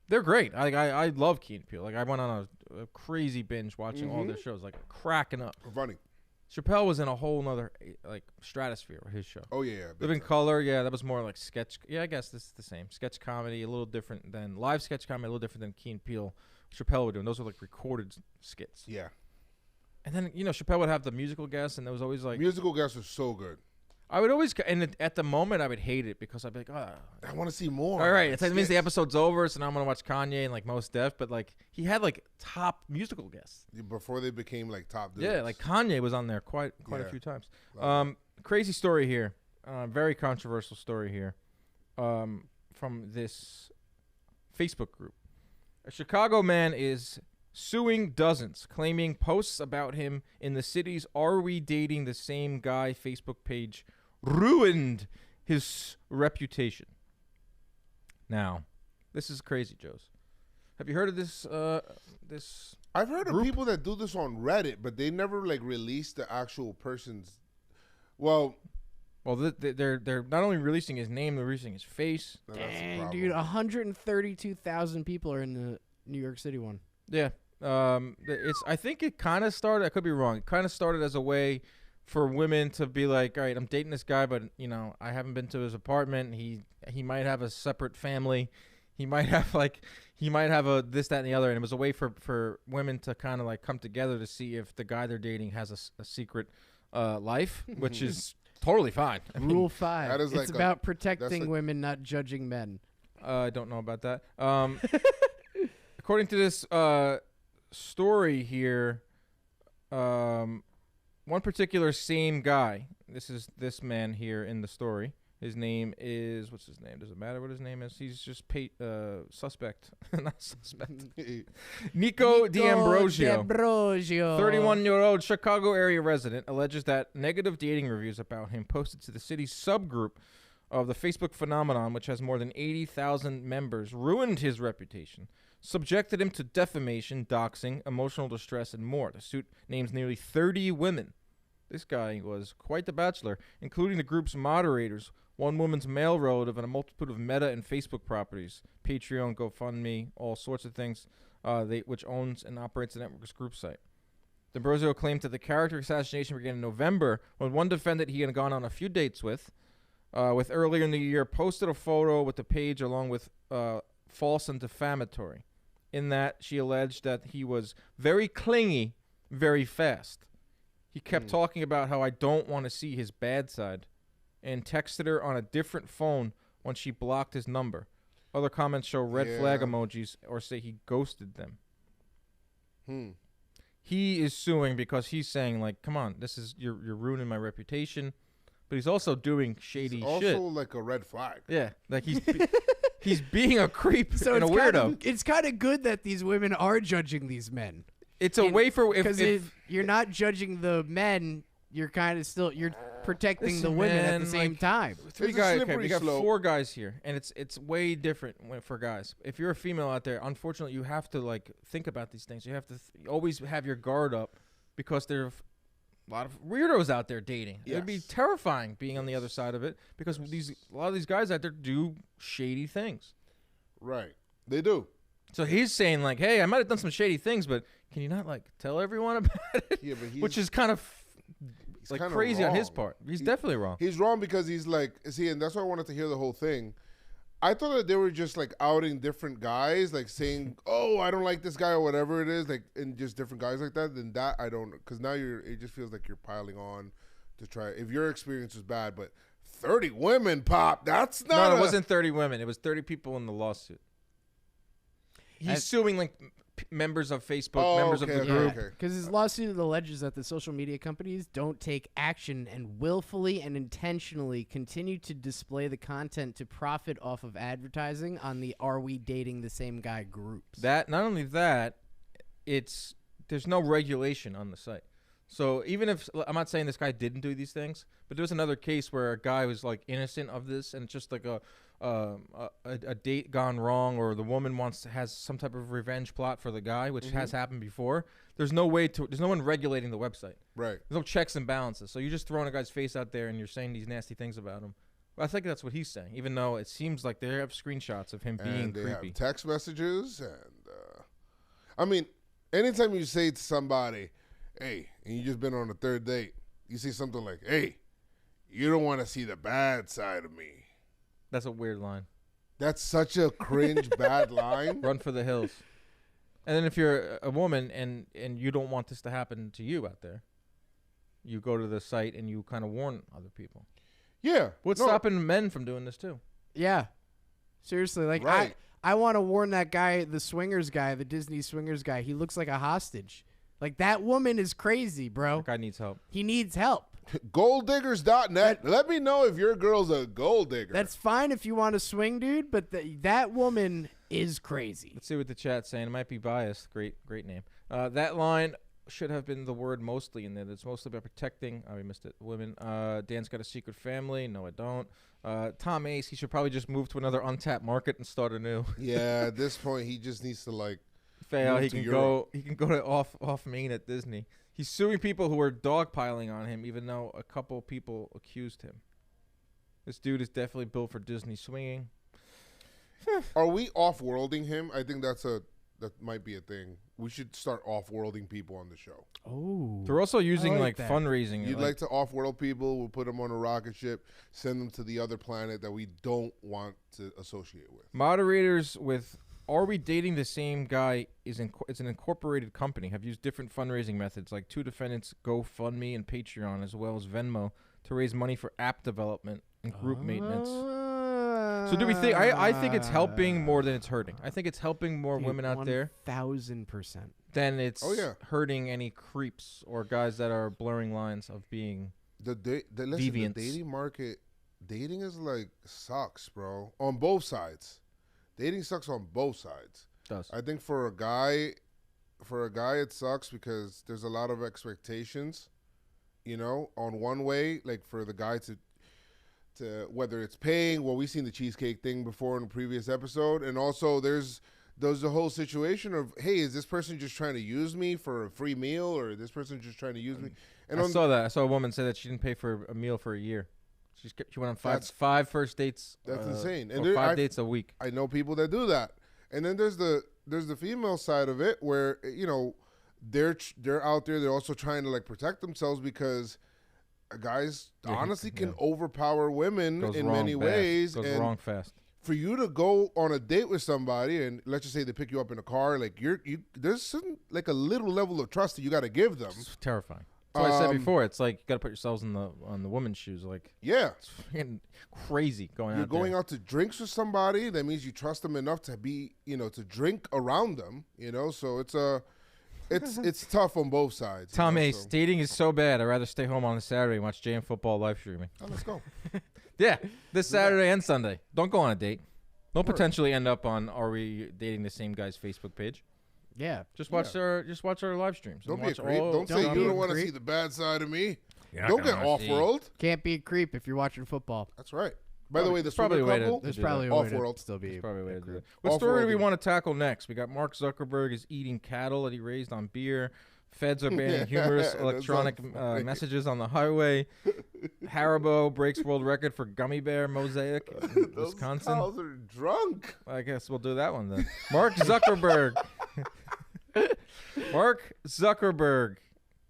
They're great. I love Key and Peele. Like I went on a crazy binge watching all their shows, like cracking up. Funny. Chappelle was in a whole nother like stratosphere with his show. Oh yeah. Living Color, yeah, that was more like sketch. Yeah, I guess this is the same. Sketch comedy, a little different than live sketch comedy, a little different than Key and Peele. Chappelle would do. Those were like recorded skits. Yeah. And then Chappelle would have the musical guests, and there was always like musical guests are so good. I would always, and at the moment, I would hate it because I'd be like, oh, I want to see more. All right, it means the episode's over, so now I'm gonna watch Kanye and like Mos Def, but like he had like top musical guests before they became like top dudes. Yeah, like Kanye was on there quite a few times. Crazy story here, very controversial story here, from this Facebook group. A Chicago man is suing dozens, claiming posts about him in the city's "Are We Dating the Same Guy" Facebook page ruined his reputation. Now, this is crazy, Joes. Have you heard of this? This I've heard group? of people that do this on Reddit, but they never like release the actual person's. Well, they're not only releasing his name, they're releasing his face. Dang, dude, 132,000 people are in the New York City one. Yeah. I think it kind of started, I could be wrong, it kind of started as a way for women to be like, all right, I'm dating this guy, but I haven't been to his apartment. He might have a separate family. He might have a this, that, and the other. And it was a way for women to kind of like come together to see if the guy they're dating has a secret life, which is totally fine. Rule 5. that is it's about protecting women, not judging men. I don't know about that. According to this story here, one particular same guy. This is this man here in the story. His name is, what's his name? Does it matter what his name is? He's just suspect. Not suspect. Nico D'Ambrosio. 31-year-old Chicago area resident alleges that negative dating reviews about him posted to the city's subgroup of the Facebook phenomenon, which has more than 80,000 members, ruined his reputation, subjected him to defamation, doxing, emotional distress, and more. The suit names nearly 30 women. This guy was quite the bachelor, including the group's moderators, one woman's male relative, and a multitude of Meta and Facebook properties, Patreon, GoFundMe, all sorts of things, which owns and operates the network's group site. D'Ambrosio claimed that the character assassination began in November when one defendant he had gone on a few dates with earlier in the year posted a photo with the page along with false and defamatory. In that, she alleged that he was very clingy, very fast. He kept talking about how I don't want to see his bad side, and texted her on a different phone when she blocked his number. Other comments show red flag emojis or say he ghosted them. He is suing because he's saying, like, come on, this is you're ruining my reputation. But he's also doing shady shit. Also like a red flag. Yeah, like he's being a creep So and a weirdo. It's kind of good that these women are judging these men. It's a way for because if you're not judging the men, you're kind of still protecting the women at the same time. Three guys. Okay, we got 4 guys here, and it's way different for guys. If you're a female out there, unfortunately, you have to like think about these things. You have to always have your guard up because there are a lot of weirdos out there dating. Yes. It'd be terrifying being on the other side of it because a lot of these guys out there do shady things. Right, they do. So he's saying like, "Hey, I might have done some shady things, but can you not like tell everyone about it?" Yeah, but which is kind of like crazy wrong. On his part. He's definitely wrong. He's wrong because he's like, see, and that's why I wanted to hear the whole thing. I thought that they were just like outing different guys, like saying, "Oh, I don't like this guy" or whatever it is, like, and just different guys like that. Then that I don't, because now it just feels like you're piling on to try. If your experience was bad, but 30 women pop, that's not. No, it wasn't 30 women. It was 30 people in the lawsuit. He's suing like members of Facebook, members of the group. Because his lawsuit alleges that the social media companies don't take action and willfully and intentionally continue to display the content to profit off of advertising on the "Are We Dating the Same Guy" groups. That not only that, there's no regulation on the site. So even if I'm not saying this guy didn't do these things, but there was another case where a guy was like innocent of this, and it's just like a date gone wrong, or the woman has some type of revenge plot for the guy, which has happened before. There's no one regulating the website. Right. There's no checks and balances. So you're just throwing a guy's face out there and you're saying these nasty things about him. I think that's what he's saying, even though it seems like they have screenshots of him being they creepy. Have text messages, and I mean, anytime you say to somebody, "Hey," and you just been on a 3rd date, you say something like, "Hey, you don't want to see the bad side of me." That's a weird line. That's such a cringe bad line. Run for the hills. And then if you're a woman and you don't want this to happen to you out there, you go to the site and you kind of warn other people. Yeah. What's stopping men from doing this too? Yeah. Seriously, like right. I want to warn that guy, the swingers guy, the Disney swingers guy. He looks like a hostage. Like, that woman is crazy, bro. That guy needs help. He needs help. Golddiggers.net. Let me know if your girl's a gold digger. That's fine if you want to swing, dude, but that woman is crazy. Let's see what the chat's saying. It might be biased. Great name. That line should have been the word mostly in there. That's mostly about protecting. Oh, we missed it. Women. Dan's got a secret family. No, I don't. Tom Ace, he should probably just move to another untapped market and start anew. Yeah, at this point, he just needs to, like, fail. He can go to off Main at Disney. He's suing people who are dogpiling on him, even though a couple people accused him. This dude is definitely built for Disney swinging. Are we off-worlding him? I think that might be a thing. We should start off-worlding people on the show. Oh, they're also using like fundraising. You'd like to off-world people? We'll put them on a rocket ship, send them to the other planet that we don't want to associate with. Moderators with "Are We Dating the Same Guy" it's an incorporated company. Have used different fundraising methods, like 2 defendants, GoFundMe and Patreon, as well as Venmo, to raise money for app development and group maintenance. So do we think? I think it's helping more than it's hurting. I think it's helping more women out there 1,000% than it's hurting any creeps or guys that are blurring lines of being deviants. The dating market, dating is like sucks, bro. On both sides. Dating sucks on both sides. Does. I think for a guy it sucks because there's a lot of expectations, on one way, like for the guy to whether it's paying. Well, we've seen the cheesecake thing before in a previous episode, and also there's the whole situation of, hey, is this person just trying to use me for a free meal, or is this person just trying to use me? And I saw a woman say that she didn't pay for a meal for a year. She went on That's- five first dates. That's insane. And there- 5 dates a week. I know people that do that. And then there's the female side of it where they're out there. They're also trying to like protect themselves because guys honestly can overpower women Goes in wrong many fast. ways. Goes and wrong fast. for you to go on a date with somebody and let's just say they pick you up in a car, like there's some like a little level of trust that you got to give them. It's terrifying. That's what I said before. It's like you got to put yourselves on the woman's shoes. Like it's freaking crazy going You're out going there. out to drinks with somebody. That means you trust them enough to be, to drink around them. So it's tough on both sides. Tom you know, Ace, so- dating is so bad. I'd rather stay home on a Saturday and watch JM football live streaming. Oh, let's go. Yeah, this Saturday and Sunday. Don't go on a date. Don't potentially end up on Are We Dating the Same Guy's Facebook page. Yeah, just watch our live streams. Don't and be a watch creep. all- Don't say you don't want to see the bad side of me. Don't get off world. Can't be a creep if you're watching football. That's right. By the way, There's probably a way to There's do probably that. a way to Off-world. still be There's probably a way a to do creep. that. What story do we Off-world. want to tackle next? We got Mark Zuckerberg is eating cattle that he raised on beer. Feds are banning humorous That's electronic not funny. messages on the highway. Haribo breaks world record for gummy bear mosaic in Those Wisconsin. cows are drunk. I guess we'll do that one then. Mark Zuckerberg. Mark Zuckerberg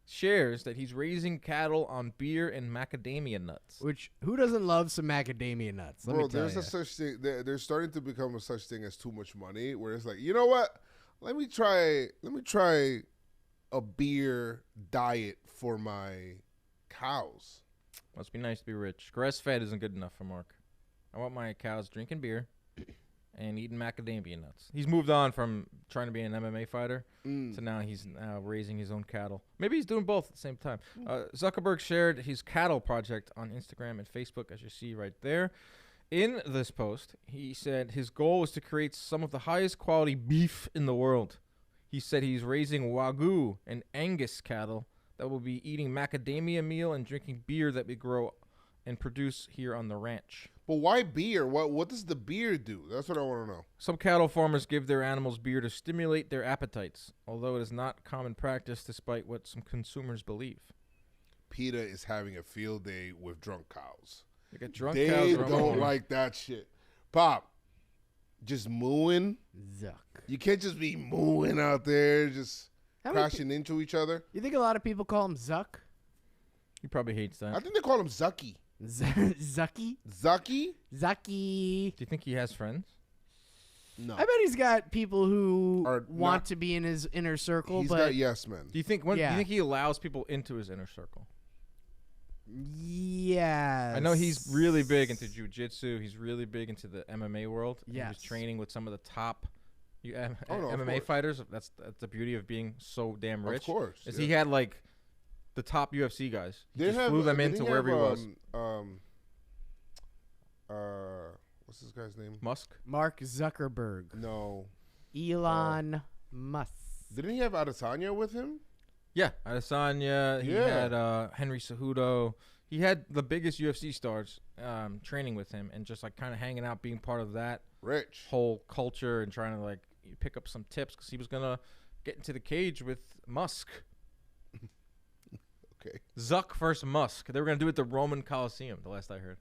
shares that he's raising cattle on beer and macadamia nuts. Which who doesn't love some macadamia nuts? Let Bro, me tell there's you. a such thing. There's starting to become a such thing as too much money, where it's like, you know what? Let me try a beer diet for my cows. Must be nice to be rich. Grass-fed isn't good enough for Mark. I want my cows drinking beer and eating macadamia nuts. He's moved on from trying to be an MMA fighter to now he's raising his own cattle. Maybe he's doing both at the same time. Zuckerberg shared his cattle project on Instagram and Facebook, as you see right there. In this post, he said his goal is to create some of the highest quality beef in the world. He said he's raising Wagyu and Angus cattle that will be eating macadamia meal and drinking beer that we grow and produce here on the ranch. But why beer? What does the beer do? That's what I want to know. Some cattle farmers give their animals beer to stimulate their appetites, although it is not common practice despite what some consumers believe. PETA is having a field day with drunk cows. They got drunk They cows. around don't here. like that shit. Pop, just mooing. Zuck. You can't just be mooing out there, just How many crashing into each other. You think a lot of people call him Zuck? He probably hates that. I think they call him Zucky. Zucky? Zucky? Zucky. Do you think he has friends? No. I bet he's got people who Are want not- to be in his inner circle, He's but got yes men. Do you think do Yeah. you think he allows people into his inner circle? yeah. I know he's really big into jiu-jitsu. He's really big into the MMA world. He Yes. was training with some of the top Oh, no, of MMA course. fighters. That's the beauty of being so damn rich. Of course. Is yeah. he had like the top UFC guys. He They just have- flew them didn't into he wherever have, he was. What's this guy's name? Musk? Mark Zuckerberg. No. Elon Musk. Didn't he have Adesanya with him? Yeah, Adesanya. He Yeah. had Henry Cejudo. He had the biggest UFC stars training with him and just like kind of hanging out, being part of that Rich. whole culture and trying to like pick up some tips because he was gonna get into the cage with Musk. Okay. Zuck versus Musk. They were gonna do it at the Roman Coliseum. The last I heard.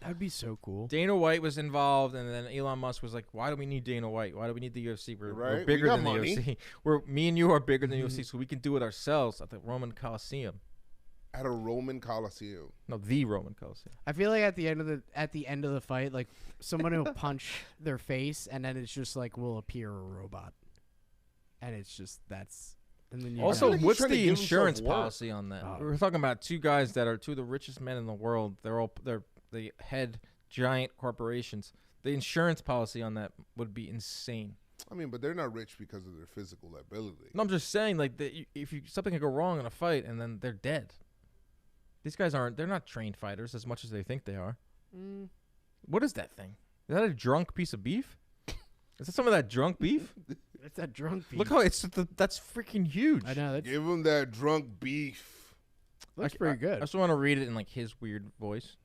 That would be so cool. Dana White was involved, and then Elon Musk was like, "Why do we need Dana White? Why do we need the UFC? We're Right. We bigger got than money." the UFC. Me and you are bigger than the UFC, so we can do it ourselves at the Roman Coliseum." At a Roman Coliseum. No, the Roman Coliseum. I feel like at the end of the fight, like someone will punch their face, and then it's just like will appear a robot, and it's just that's. And then you Also, like he's what's trying to the give himself insurance work. policy on that? Oh. We're talking about two guys that are two of the richest men in the world. They're the head giant corporations. The insurance policy on that would be insane. I mean, but they're not rich because of their physical ability. No, I'm just saying, like, if something could go wrong in a fight and then they're dead. These guys they're not trained fighters as much as they think they are. What is that thing? Is that a drunk piece of beef? Is that some of that drunk beef? It's that drunk beef. Look how that's freaking huge. I know that's Give him that drunk beef. looks pretty I good. just want to read it in like his weird voice.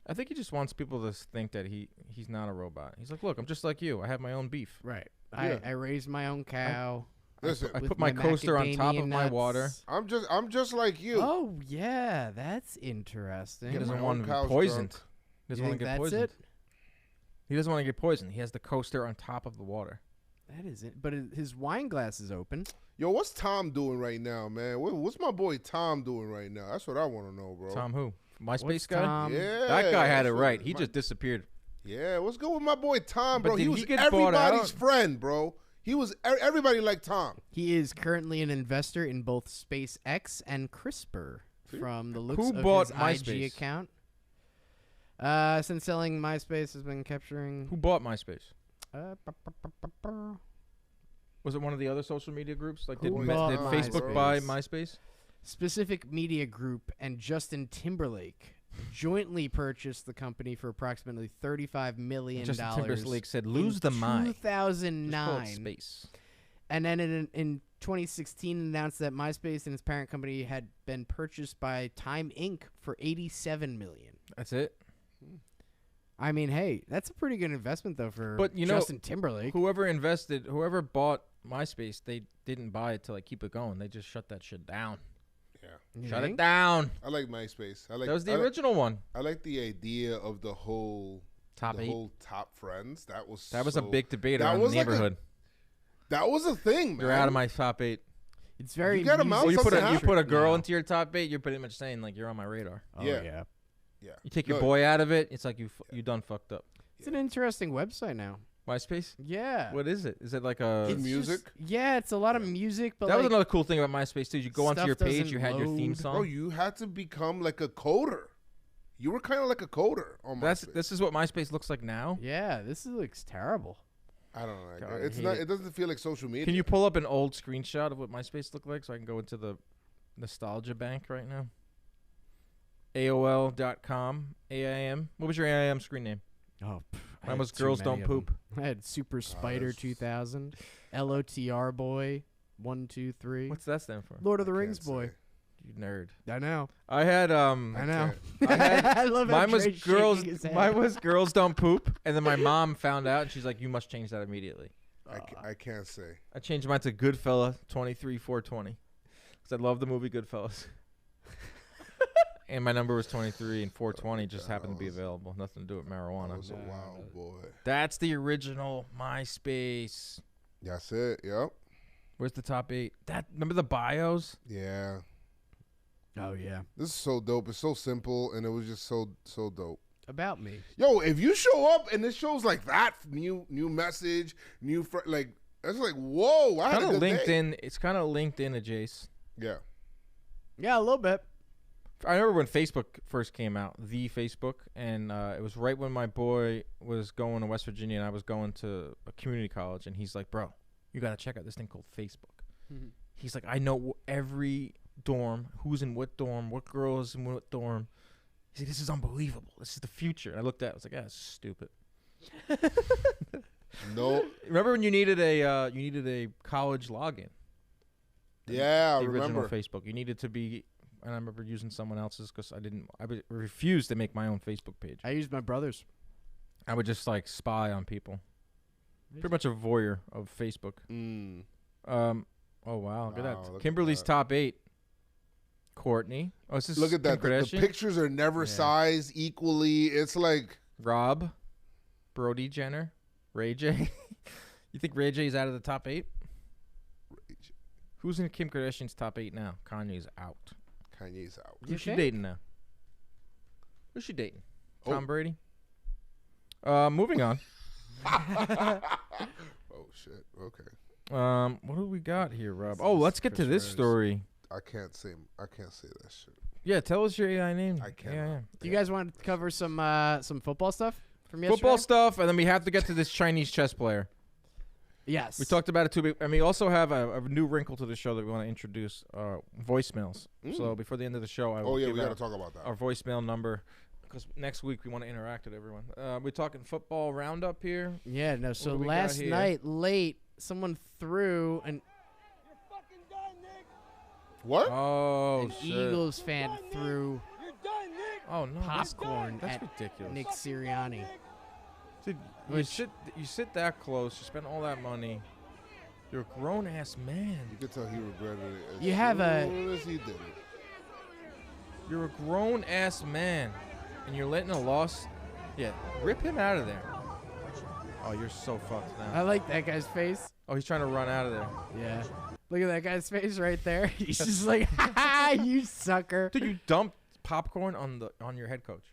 I think he just wants people to think that he's not a robot. He's like, look, I'm just like you. I have my own beef. Right. Yeah. I raised my own cow. Listen, I with put my coaster on top macadamia of my water. nuts. I'm just like you. Oh yeah, that's interesting. He doesn't my want own to be cow's poisoned. drunk. He doesn't You want think to get that's poisoned. it? He doesn't want to get poisoned. He has the coaster on top of the water. That is it. But his wine glass is open. Yo, what's Tom doing right now, man? What's my boy Tom doing right now? That's what I want to know, bro. Tom who? MySpace What's guy? Tom? Yeah, That guy had it that's what- right. He just disappeared. Yeah, what's good with my boy Tom, But bro? He did was he get bought everybody's out? friend, bro. He was everybody liked Tom. He is currently an investor in both SpaceX and CRISPR. From the looks Who of bought his MySpace? IG account. Since selling MySpace has been capturing. Who bought MySpace? Uh, Was it one of the other social media groups? Like, did, Who did bought Facebook buy MySpace? MySpace? Specific Media Group and Justin Timberlake jointly purchased the company for approximately $35 million. Justin Timberlake said, "Lose the mind." 2009. Space. And then in 2016 announced that MySpace and its parent company had been purchased by Time Inc. for $87 million. That's it. I mean, hey, that's a pretty good investment though for But you know, Justin Timberlake. whoever bought MySpace, they didn't buy it to like keep it going. They just shut that shit down. Yeah, Shut it down. I like MySpace. That was the original one. I like the idea of the whole Top eight. whole top friends. That was a big debate around the neighborhood. That was a thing, man. You're out of my top 8. It's very. You got a mouse. Well, you put a girl now. into your top 8. You're pretty much saying like you're on my radar. Oh, Yeah. yeah. Yeah. You take your boy out of it, it's like you done fucked up. It's an interesting website now. MySpace? Yeah. What is it? Is it like a It's music? just- yeah, it's a lot of music, but That was like, another cool thing about MySpace too. You go onto stuff your page, doesn't you had your theme load. song. Bro, you had to become like a coder. You were kind of like a coder on MySpace. This is what MySpace looks like now. Yeah, this looks terrible. I don't know. God, It's I not. hate It doesn't feel like social media. Can you pull up an old screenshot of what MySpace looked like so I can go into the nostalgia bank right now? AOL.com, AIM. What was your AIM screen name? Oh, I Mine had was too Girls many Don't of them. Poop. I had Super Spider that's- 2000, LOTR Boy, 1, 2, 3. What's that stand for? Lord of the I Rings can't Boy. say. You nerd. I know. I had I know. I had I love how mine was Dre's girls. shaking his head. Mine was Girls Don't Poop, and then my mom found out, and she's like, "You must change that immediately." I can't say. I changed mine to Goodfella 23-420 because I love the movie Goodfellas. And my number was 23, and 420 just happened to be available. Nothing to do with That marijuana. was a wild boy. That's the original MySpace. That's it. Yep. Where's the top 8? Remember the bios? Yeah. Oh, yeah. This is so dope. It's so simple, and it was just so dope. About me. Yo, if you show up and it shows like that, new message, like that's like whoa. I had Kind a of good LinkedIn. day. It's kind of LinkedIn, Jace. Yeah. Yeah, a little bit. I remember when Facebook first came out, the Facebook, and it was right when my boy was going to West Virginia and I was going to a community college, and he's like, "Bro, you got to check out this thing called Facebook." He's like, "I know every dorm, who's in what dorm, what girl is in what dorm." He's like, "This is unbelievable. This is the future." And I looked at it, I was like, "Yeah, it's stupid." No. Remember when you needed a college login? Yeah, I the original remember. Facebook. You needed to be. And I remember using someone else's because I refused to make my own Facebook page. I used my brother's. I would just like spy on people. Pretty much a voyeur of Facebook. Oh wow, look at Wow, that. look at Kimberly's that. top 8. Courtney. Oh, is this Look at Kim that. The Kardashian? pictures are never sized equally. It's like Rob, Brody Jenner, Ray J. You think Ray J's out of the top 8? Who's in Kim Kardashian's top 8 now? Kanye's out. Kanye's out. Who's she dating now? Who's she dating? Oh. Tom Brady? Moving on. Oh shit. Okay. What do we got here, Rob? Oh, let's get to this story. I can't say that shit. Yeah, tell us your AI name. I can't. Yeah. Do you guys want to cover some football stuff from yesterday? Football stuff, and then we have to get to this Chinese chess player. Yes. We talked about it too, and we also have a new wrinkle to the show that we want to introduce: voicemails. So before the end of the show, I will we give got to out talk about that. our voicemail number because next week we want to interact with everyone. We're talking football roundup here. Yeah, no. So do we got last here? night, late, someone threw an What? Oh, shit. Eagles fan threw Oh no, popcorn That's at ridiculous. Nick Sirianni. Dude, you sit that close, you spend all that money. You're a grown ass man. You could tell he regretted it. You have a. Soon as he did it. You're a grown ass man, and you're letting a loss. Yeah, rip him out of there. Oh, you're so fucked now. I like that guy's face. Oh, he's trying to run out of there. Yeah. Look at that guy's face right there. He's just like, ha, you sucker. Dude, you dumped popcorn on your head coach.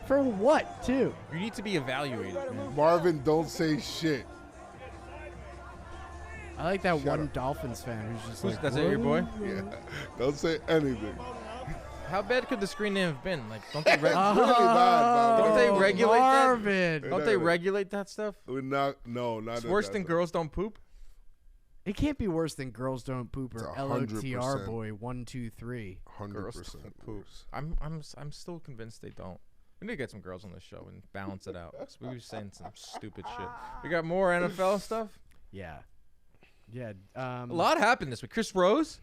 For what, too? You need to be evaluated, man. Marvin, don't say shit. I like that one Dolphins fan who's just like, That's it, your boy? Yeah. Don't say anything. How bad could the screen name have been? Like, don't they, Really bad, don't they regulate Marvin. that? Don't they regulate that stuff? We're not. No, not. It's worse than girls don't poop. It can't be worse than Girls Don't Poop or It's 100%. LOTR Boy 123. 100% poop. I'm still convinced they don't. We need to get some girls on the show and balance it out. We were saying some stupid shit. We got more NFL stuff. Yeah. Yeah. A lot happened this week. Chris Rose.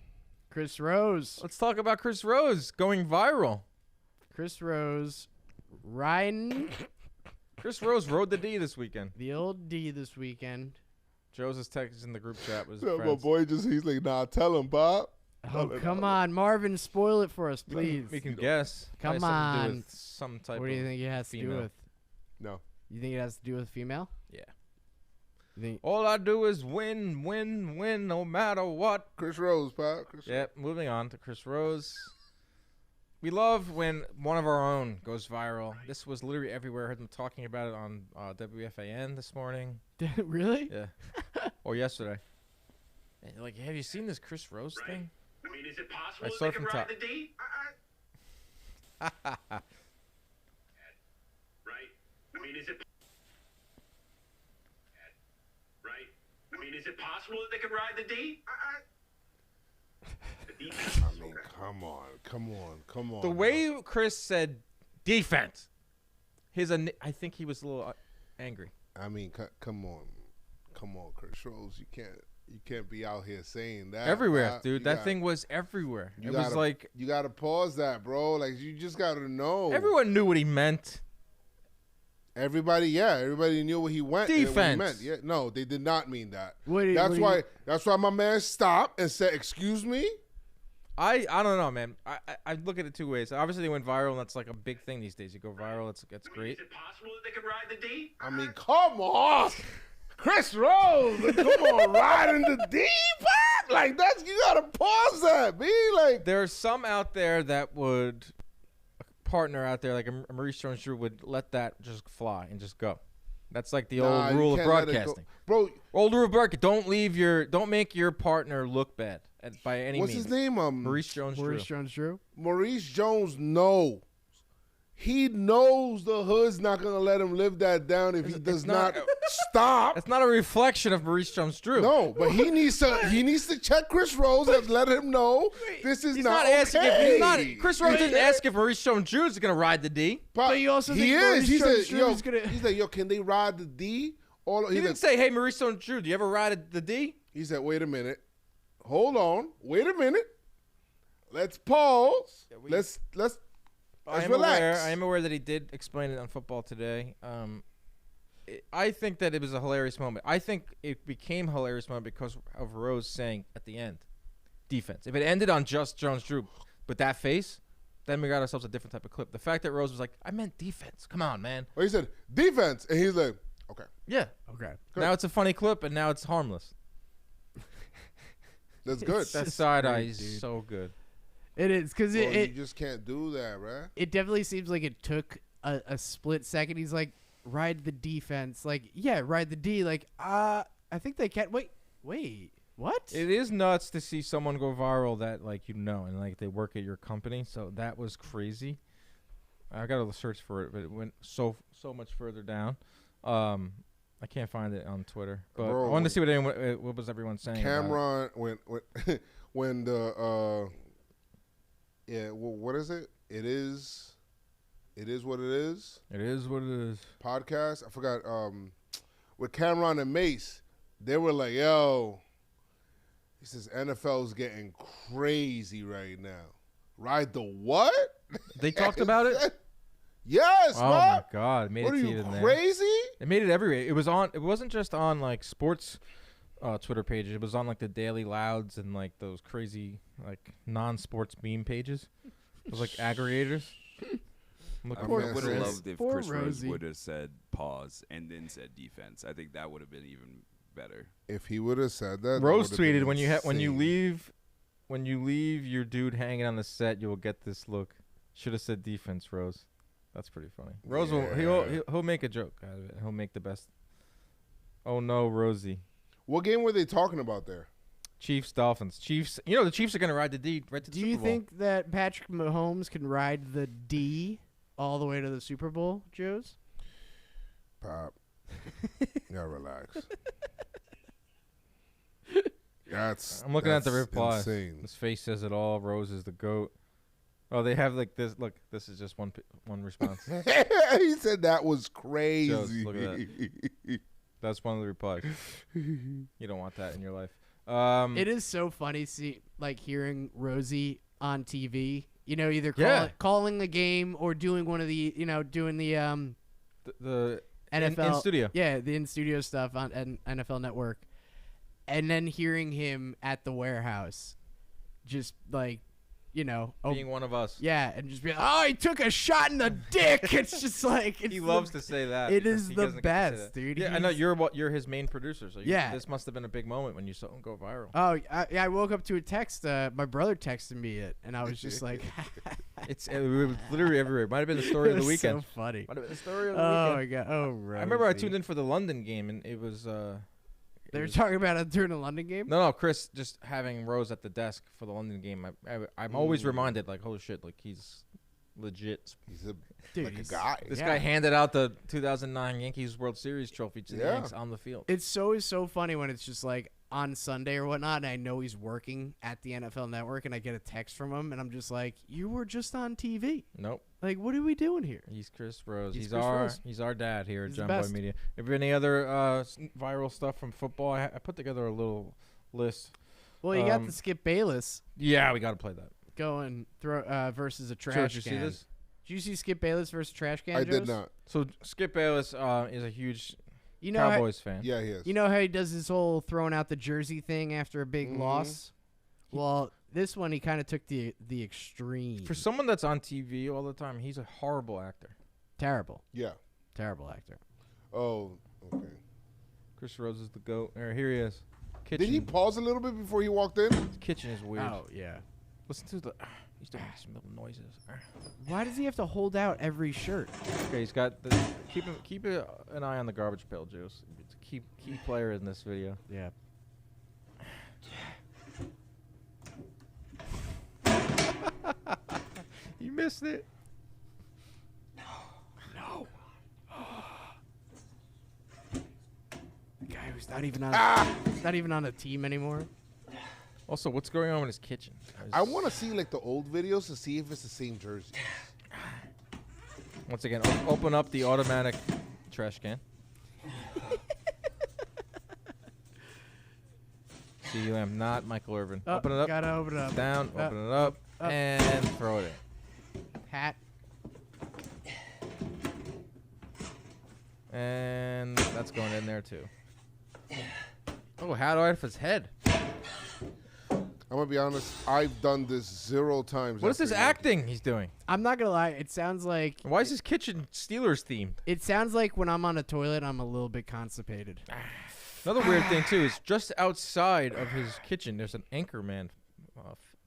Let's talk about Chris Rose going viral. Chris Rose riding. Chris Rose rode the D this weekend. The old D this weekend. Joe's text in the group chat was Yeah, my boy he's like, nah, tell him, Bob. Oh, come on. Marvin, spoil it for us, please. We can guess. Come Probably something to do on. with some type What do you of think it has to do female. with? No. You think it has to do with female? Yeah. You think All I do is win, win, win, no matter what. Chris Rose, Pop. Yep, moving on to Chris Rose. We love when one of our own goes viral. This was literally everywhere. I heard them talking about it on WFAN this morning. Really? Yeah. Or yesterday. And like, have you seen this Chris Rose thing? I mean, is it possible I that saw they it can from ride top. the D? Right? I mean, is it... Right? I mean, is it possible that they can ride the D? The defense. I mean, come on. The way Chris said defense, I think he was a little angry. I mean, come on, Chris Rose. You can't be out here saying that. Everywhere, dude. That thing was everywhere. It was like you gotta pause that, bro. Like you just gotta know. everyone knew what he meant. Everybody knew what he went. Defense. What he meant. Yeah, no, they did not mean that. That's why my man stopped and said, "Excuse me." I don't know, man. I look at it two ways. Obviously, they went viral, and that's like a big thing these days. You go viral, that's great. Is it possible that they can ride the D? I mean, come on, Chris Rose. Come on, riding the D, Pop. Like that's you gotta pause that, B. Like There are some out there that would partner out there, like a Maurice Jones-Drew would let that just fly and just go. That's like the Nah, old you rule of can't let it go. broadcasting. Bro. Old rule of broadcasting. Don't make your partner look bad by any What's means. his name? Maurice Jones-Drew. Maurice Jones-Drew? Maurice Jones knows. He knows the hood's not gonna let him live that down if he does not stop. It's not a reflection of Maurice Jones-Drew. No, but he needs to check Chris Rose and let him know this is He's not not asking okay. Chris Rose didn't ask if Maurice Jones-Drew is going to ride the D. But you also he think is. Maurice He said, Jones-Drew yo, is gonna... he's like, yo, can they ride the D? He didn't say, hey, Maurice Jones-Drew, do you ever ride the D? He said, wait a minute. Hold on. Wait a minute. Let's pause. Let's relax. I am aware that he did explain it on Football Today. I think that it was a hilarious moment. I think it became a hilarious moment because of Rose saying at the end, defense. If it ended on just Jones-Drew with that face, then we got ourselves a different type of clip. The fact that Rose was like, I meant defense. Come on, man. Well, he said defense, and he's like, okay. Yeah. Okay. Good. Now it's a funny clip, and now it's harmless. That's good. That side eye is so good. It is, because you just can't do that, right? It definitely seems like it took a split second. He's like, ride the defense. Like, yeah, ride the D. Like, I think they can't. Wait, what? It is nuts to see someone go viral that, like, and, like, they work at your company. So that was crazy. I got to search for it, but it went so much further down. I can't find it on Twitter. But Bro, I wanted to see what was everyone saying Cameron, when the what is it? It is what it is. It is what it is. Podcast. I forgot. With Cameron and Mace, they were like, "Yo," he says, "NFL's getting crazy right now." Ride the what? They talked about it. Yes. Oh my God! It made what it are to you even crazy? There. It made it everywhere. It was on. It wasn't just on like sports Twitter pages. It was on like the Daily Louds and like those crazy like non-sports meme pages. It was like aggregators. I would have loved if Chris Rose would have said pause and then said defense. I think that would have been even better. If he would have said that, Rose tweeted, when you leave your dude hanging on the set, you will get this look. Should have said defense, Rose. That's pretty funny. Rose he'll make a joke out of it. He'll make the best. Oh no, Rosie. What game were they talking about there? Chiefs, Dolphins. Chiefs. You know the Chiefs are going to ride the D right to the Do Super you Bowl. think that Patrick Mahomes can ride the D all the way to the Super Bowl, Joes? Pop. Yeah, relax. I'm looking at the reply. Insane. His face says it all. Rose is the GOAT. Oh, they have like this. Look, this is just one response. He said that was crazy. Joes, look at that. That's one of the replies. You don't want that in your life. It is so funny hearing Rosie on TV. You know, either calling the game or doing one of the doing the NFL in studio. Yeah, the in studio stuff on NFL Network, and then hearing him at the warehouse, just like. Being one of us. Yeah, and just be like, oh, he took a shot in the dick. It's just like he loves to say that. It is the best, dude. Yeah, I know you're his main producer, so this must have been a big moment when you saw him go viral. Oh, I woke up to a text. My brother texted me it, and I was just like, it was literally everywhere. Might have been the story of the weekend. So funny. Might have been the story of the weekend. Oh my god. Oh, right. I remember I tuned in for the London game, and it was. They were talking about it during the London game? No, Chris just having Rose at the desk for the London game. I'm always reminded, like, holy shit, like, he's legit. He's a guy. This guy handed out the 2009 Yankees World Series trophy to the Yanks on the field. It's so funny when it's just, like, on Sunday or whatnot, and I know he's working at the NFL Network, and I get a text from him, and I'm just like, you were just on TV. Nope. Like, what are we doing here? He's Chris Rose. He's Chris our dad here at He's John the Boy best. Media. If there any other viral stuff from football, I put together a little list. Well, you got the Skip Bayless. Yeah, we got to play that. Going versus a trash can. can. Did you see this? Did you see Skip Bayless versus trash can? I Joes? did not. So Skip Bayless is a huge You know Cowboys fan. Yeah, he is. You know how he does his whole throwing out the jersey thing after a big loss? Well, this one he kind of took the extreme. For someone that's on TV all the time, he's a horrible actor. Terrible. Yeah. Terrible actor. Oh, okay. Chris Rose is the GOAT. Here he is. Kitchen. Did he pause a little bit before he walked in? His kitchen is weird. Oh, yeah. Listen to the... He's doing some little noises. Why does he have to hold out every shirt? Okay, he's got the... Keep an eye on the garbage pail, Juice. It's a key player in this video. Yeah. You missed it. No. The guy who's not even on a team anymore. Also, what's going on in his kitchen? I want to see like the old videos to see if it's the same jersey. Once again, open up the automatic trash can. See, you am not Michael Irvin. Open it up. Gotta open it up. Down. Open it up. And throw it in. Hat. And that's going in there too. Oh, hat off his head. I'm gonna be honest. I've done this 0 times. What is this acting he's doing? I'm not gonna lie. It sounds like. Why is his kitchen Steelers themed? It sounds like when I'm on a toilet, I'm a little bit constipated. Another weird thing too is just outside of his kitchen, there's an Anchorman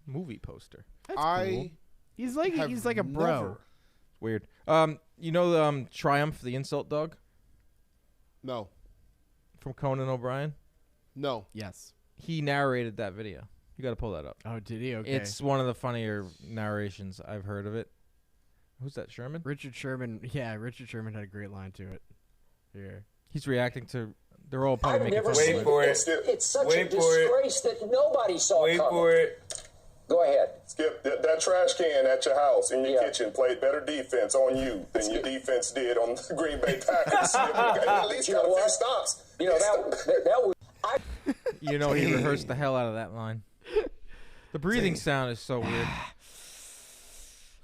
movie poster. That's cool. He's like a bro. Weird. You know Triumph, the insult dog? No. From Conan O'Brien? No. Yes. He narrated that video. You got to pull that up. Oh, did he? Okay. It's one of the funnier narrations I've heard of it. Who's that, Sherman? Richard Sherman. Yeah, Richard Sherman had a great line to it. Here. He's reacting to... They're all probably making fun of Wait for it. It's such a disgrace that nobody saw coming. Wait for it. Go ahead. Skip, that trash can at your house, in your kitchen, played better defense on you than your defense did on the Green Bay Packers. At least got a few stops. You know, that was... You know, he rehearsed the hell out of that line. The breathing sound is so weird.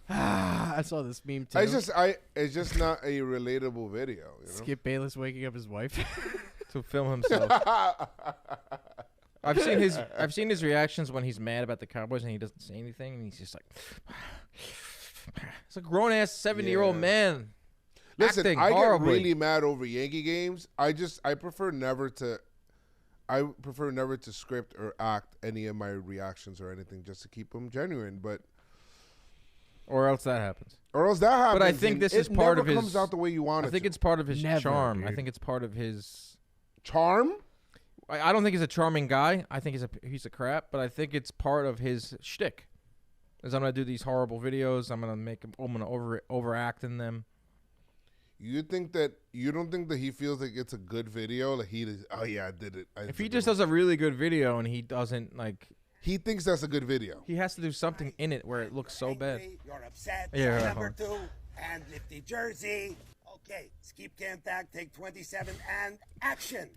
I saw this meme too. It's just not a relatable video. You know? Skip Bayless waking up his wife to film himself. I've seen his reactions when he's mad about the Cowboys and he doesn't say anything and he's just like, it's a grown ass 70-year-old man. Listen, acting I horribly. get really mad over Yankee games. I prefer never to script or act any of my reactions or anything, just to keep them genuine. But or else that happens. But I think this is part of his. It comes out the way you want it. I think it's part of his charm. Dude. I think it's part of his charm. I don't think he's a charming guy. I think he's a crap. But I think it's part of his shtick. Is I'm gonna do these horrible videos. I'm gonna overact in them. You don't think that he feels like it's a good video? Like he does, oh yeah, I did it. If he just does a really good video and he doesn't like, he thinks that's a good video. He has to do something in it where it looks so bad. You're upset. Yeah. Number 2, and lift the jersey. Okay, skip contact, take 27, and action.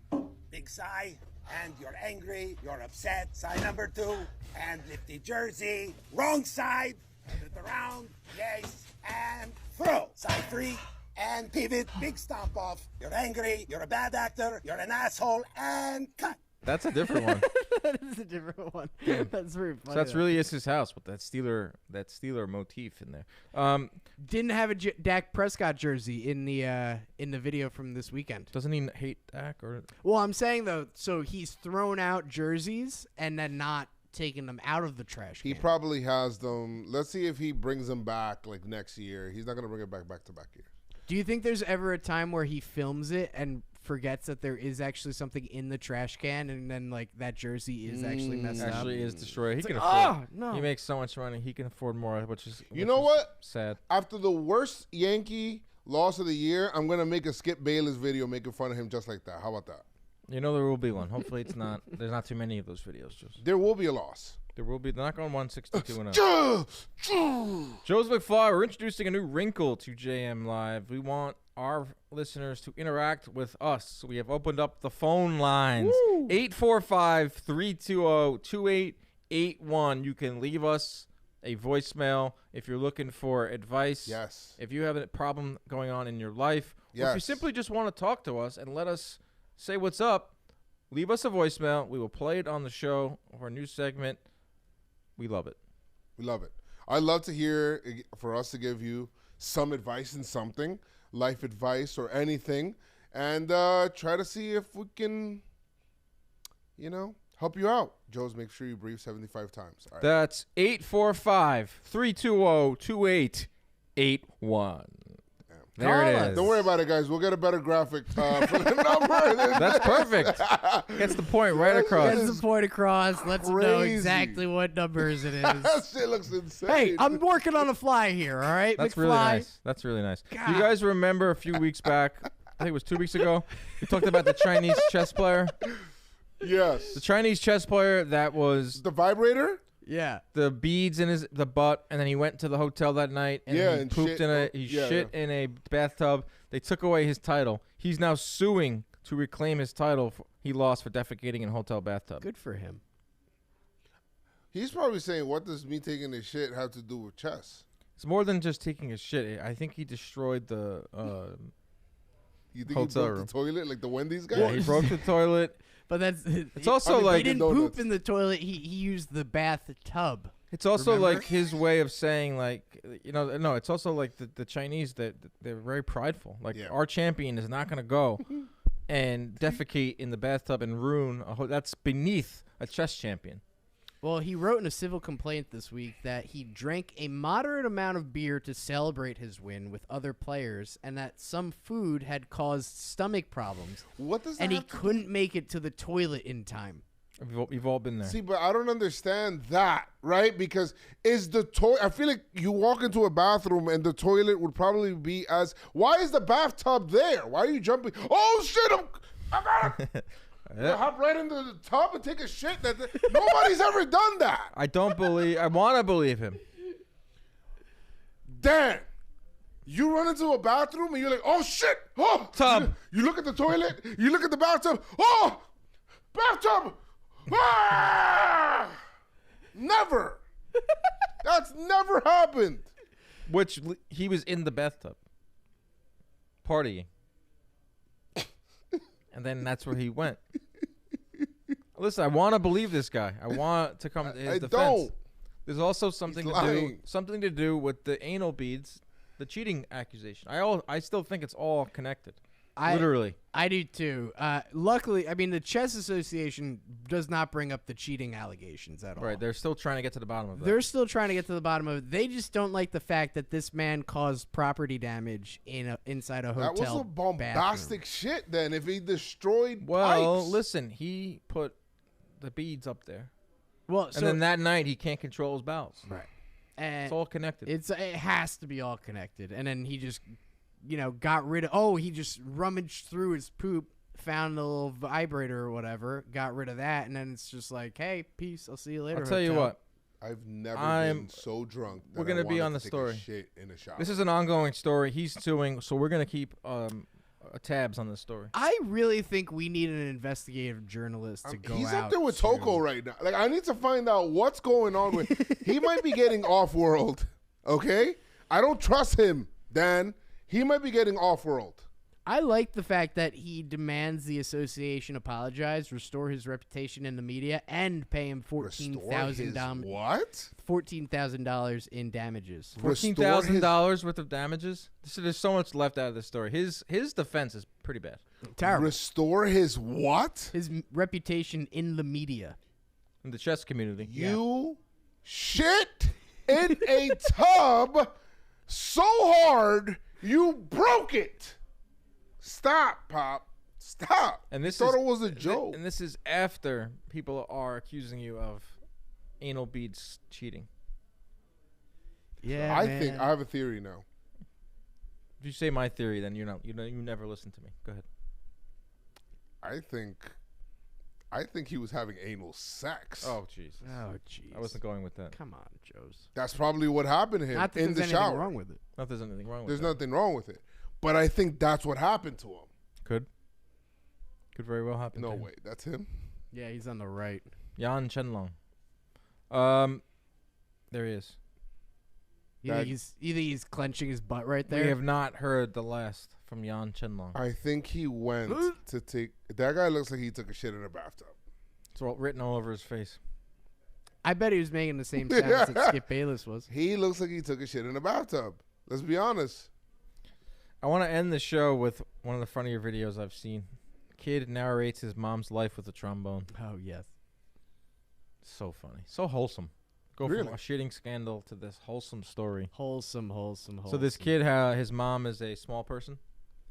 Big sigh, and you're angry. You're upset. Sigh number 2, and lift the jersey. Wrong side. Turn it around. Yes, and throw. Side 3. And pivot, big stomp off. You're angry, you're a bad actor, you're an asshole, and cut. That's a different one. That is a different one. That's very funny. So that's really his house with that Steeler motif in there. Didn't have a Dak Prescott jersey in the video from this weekend. Doesn't he hate Dak or? Well, I'm saying though, so he's thrown out jerseys and then not taking them out of the trash can. He probably has them. Let's see if he brings them back like next year. He's not gonna bring it back to back years. Do you think there's ever a time where he films it and forgets that there is actually something in the trash can, and then like that jersey is actually messed up? Actually, is destroyed. He can afford. No. He makes so much money. He can afford more, which is sad. After the worst Yankee loss of the year, I'm gonna make a Skip Bayless video making fun of him just like that. How about that? You know there will be one. Hopefully it's not. There's not too many of those videos. There will be a loss. There will be. They're not going 162-0. Joez McFly, we're introducing a new wrinkle to JM Live. We want our listeners to interact with us. We have opened up the phone lines. 845-320-2881. You can leave us a voicemail if you're looking for advice. Yes. If you have a problem going on in your life. Or if you simply just want to talk to us and let us say what's up, leave us a voicemail. We will play it on the show for a new segment. We love it. We love it. I love to hear, for us to give you some advice in something, life advice or anything, and try to see if we can, help you out. Joez, make sure you breathe 75 times. All right. That's 845-320-2881. There it is. Don't worry about it, guys. We'll get a better graphic for the number. That's perfect. Gets the point right across. Gets the point across. Lets them know exactly what numbers it is. That shit looks insane. Hey, I'm working on a fly here, all right? That's McFly. really nice. That's really nice. God. You guys remember a few weeks back, I think it was 2 weeks ago, we talked about the Chinese chess player? Yes. The Chinese chess player that was... The vibrator? Yeah. The beads in the butt, and then he went to the hotel that night, and he pooped shit in a bathtub. They took away his title. He's now suing to reclaim his title he lost for defecating in a hotel bathtub. Good for him. He's probably saying, what does me taking this shit have to do with chess? It's more than just taking his shit. I think he destroyed the you think hotel he broke room. The toilet like the Wendy's guy? Yeah, he broke the toilet. But it's also like he didn't poop in the toilet. He used the bathtub. It's also like his way of saying no. It's also like the Chinese that they're very prideful. Like our champion is not going to go and defecate in the bathtub and ruin that's beneath a chess champion. Well, he wrote in a civil complaint this week that he drank a moderate amount of beer to celebrate his win with other players, and that some food had caused stomach problems. What does that And he have to couldn't make it to the toilet in time. We've all been there. See, but I don't understand that, right? Because I feel like you walk into a bathroom and the toilet would probably be why is the bathtub there? Why are you jumping? Oh, shit, I got it. Hop right into the tub and take a shit. Nobody's ever done that. I want to believe him. Dan, you run into a bathroom and you're like, oh, shit. Oh, tub. You look at the toilet. You look at the bathtub. Oh, bathtub. Ah! Never. That's never happened. Which he was in the bathtub partying. And then that's where he went. Listen, I want to believe this guy. I want to come to his defense. Don't. There's also something to do with the anal beads, the cheating accusation. I still think it's all connected. Literally. I do too. Luckily, I mean, the Chess Association does not bring up the cheating allegations at all. Right. They're still trying to get to the bottom of that. They're still trying to get to the bottom of it. They just don't like the fact that this man caused property damage inside a hotel. That was a bombastic shit then if he destroyed Well, pipes. listen, he put the beads up there. Well, and then that night he can't control his bowels. Right. And it's all connected. It has to be all connected. And then he just, got rid of. he just rummaged through his poop, found a little vibrator or whatever, got rid of that, and then it's just like, hey, peace. I'll see you later. I'll tell you what. I've never been so drunk. That We're gonna be on the take story. A shit in a shower. This is an ongoing story. He's suing, so we're gonna keep tabs on this story. I really think we need an investigative journalist to go out. He's up there with Toko right now. Like, I need to find out what's going on with. He might be getting off-world. Okay, I don't trust him, Dan. He might be getting off-world. I like the fact that he demands the association apologize, restore his reputation in the media, and pay him $14,000. What? $14,000 in damages. $14,000 worth of damages. There's so much left out of this story. His defense is pretty bad. Terrible. Restore his what? His reputation in the media, in the chess community. You shit in a tub so hard you broke it. Stop, Pop. Stop. And this thought it was a joke. And this is after people are accusing you of anal beads cheating. Yeah, I think I have a theory now. If you say my theory, then you never listen to me. Go ahead. I think he was having anal sex. Oh, Jesus. Oh, jeez. I wasn't going with that. Come on, Joes. That's probably what happened to him Not that in the there's shower. anything wrong with it. Not that there's anything wrong with There's that. nothing wrong with it. But I think that's what happened to him. Could very well happen. No to him. way. That's him? Yeah, he's on the right. Yan Chenlong. There he is. Either he's clenching his butt right there. We have not heard the last from Yan Chenlong. I think he went to take. That guy looks like he took a shit in a bathtub. It's all written all over his face. I bet he was making the same sounds that Skip Bayless was. He looks like he took a shit in a bathtub. Let's be honest. I want to end the show with one of the funnier videos I've seen. Kid narrates his mom's life with a trombone. Oh, yes. So funny. So wholesome. Go Really? from a shitting scandal to this wholesome story. Wholesome. So this kid, his mom is a small person.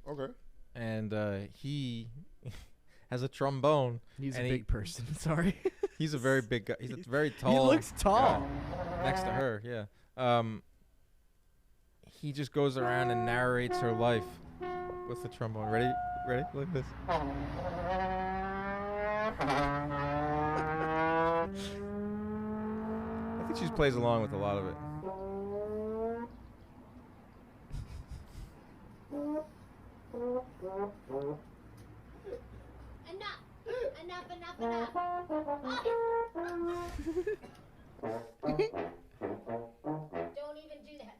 Okay. And he has a trombone. He's a big person. Sorry. He's a very big guy. He's a very tall. He looks tall. Guy next to her, yeah. He just goes around and narrates her life with the trombone. Ready? Look at this. I think she plays along with a lot of it. Enough. Don't even do that.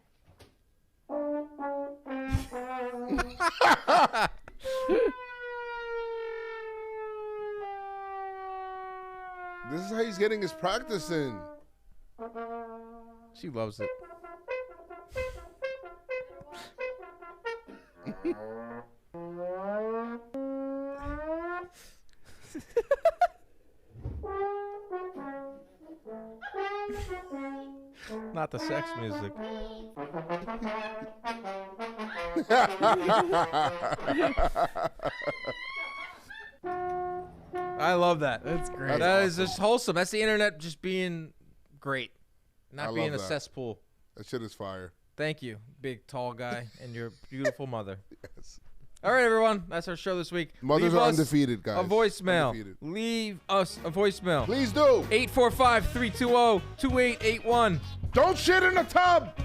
This is how he's getting his practice in. She loves it. Not the sex music. I love that. That's great. That is just wholesome. That's the internet just being great. Not I being love a that. cesspool. That shit is fire. Thank you, big tall guy, and your beautiful mother. Yes. All right, everyone. That's our show this week. Mothers Leave are us undefeated, guys. A voicemail. Undefeated. Leave us a voicemail. Please do. 845-320-2881. Don't shit in a tub.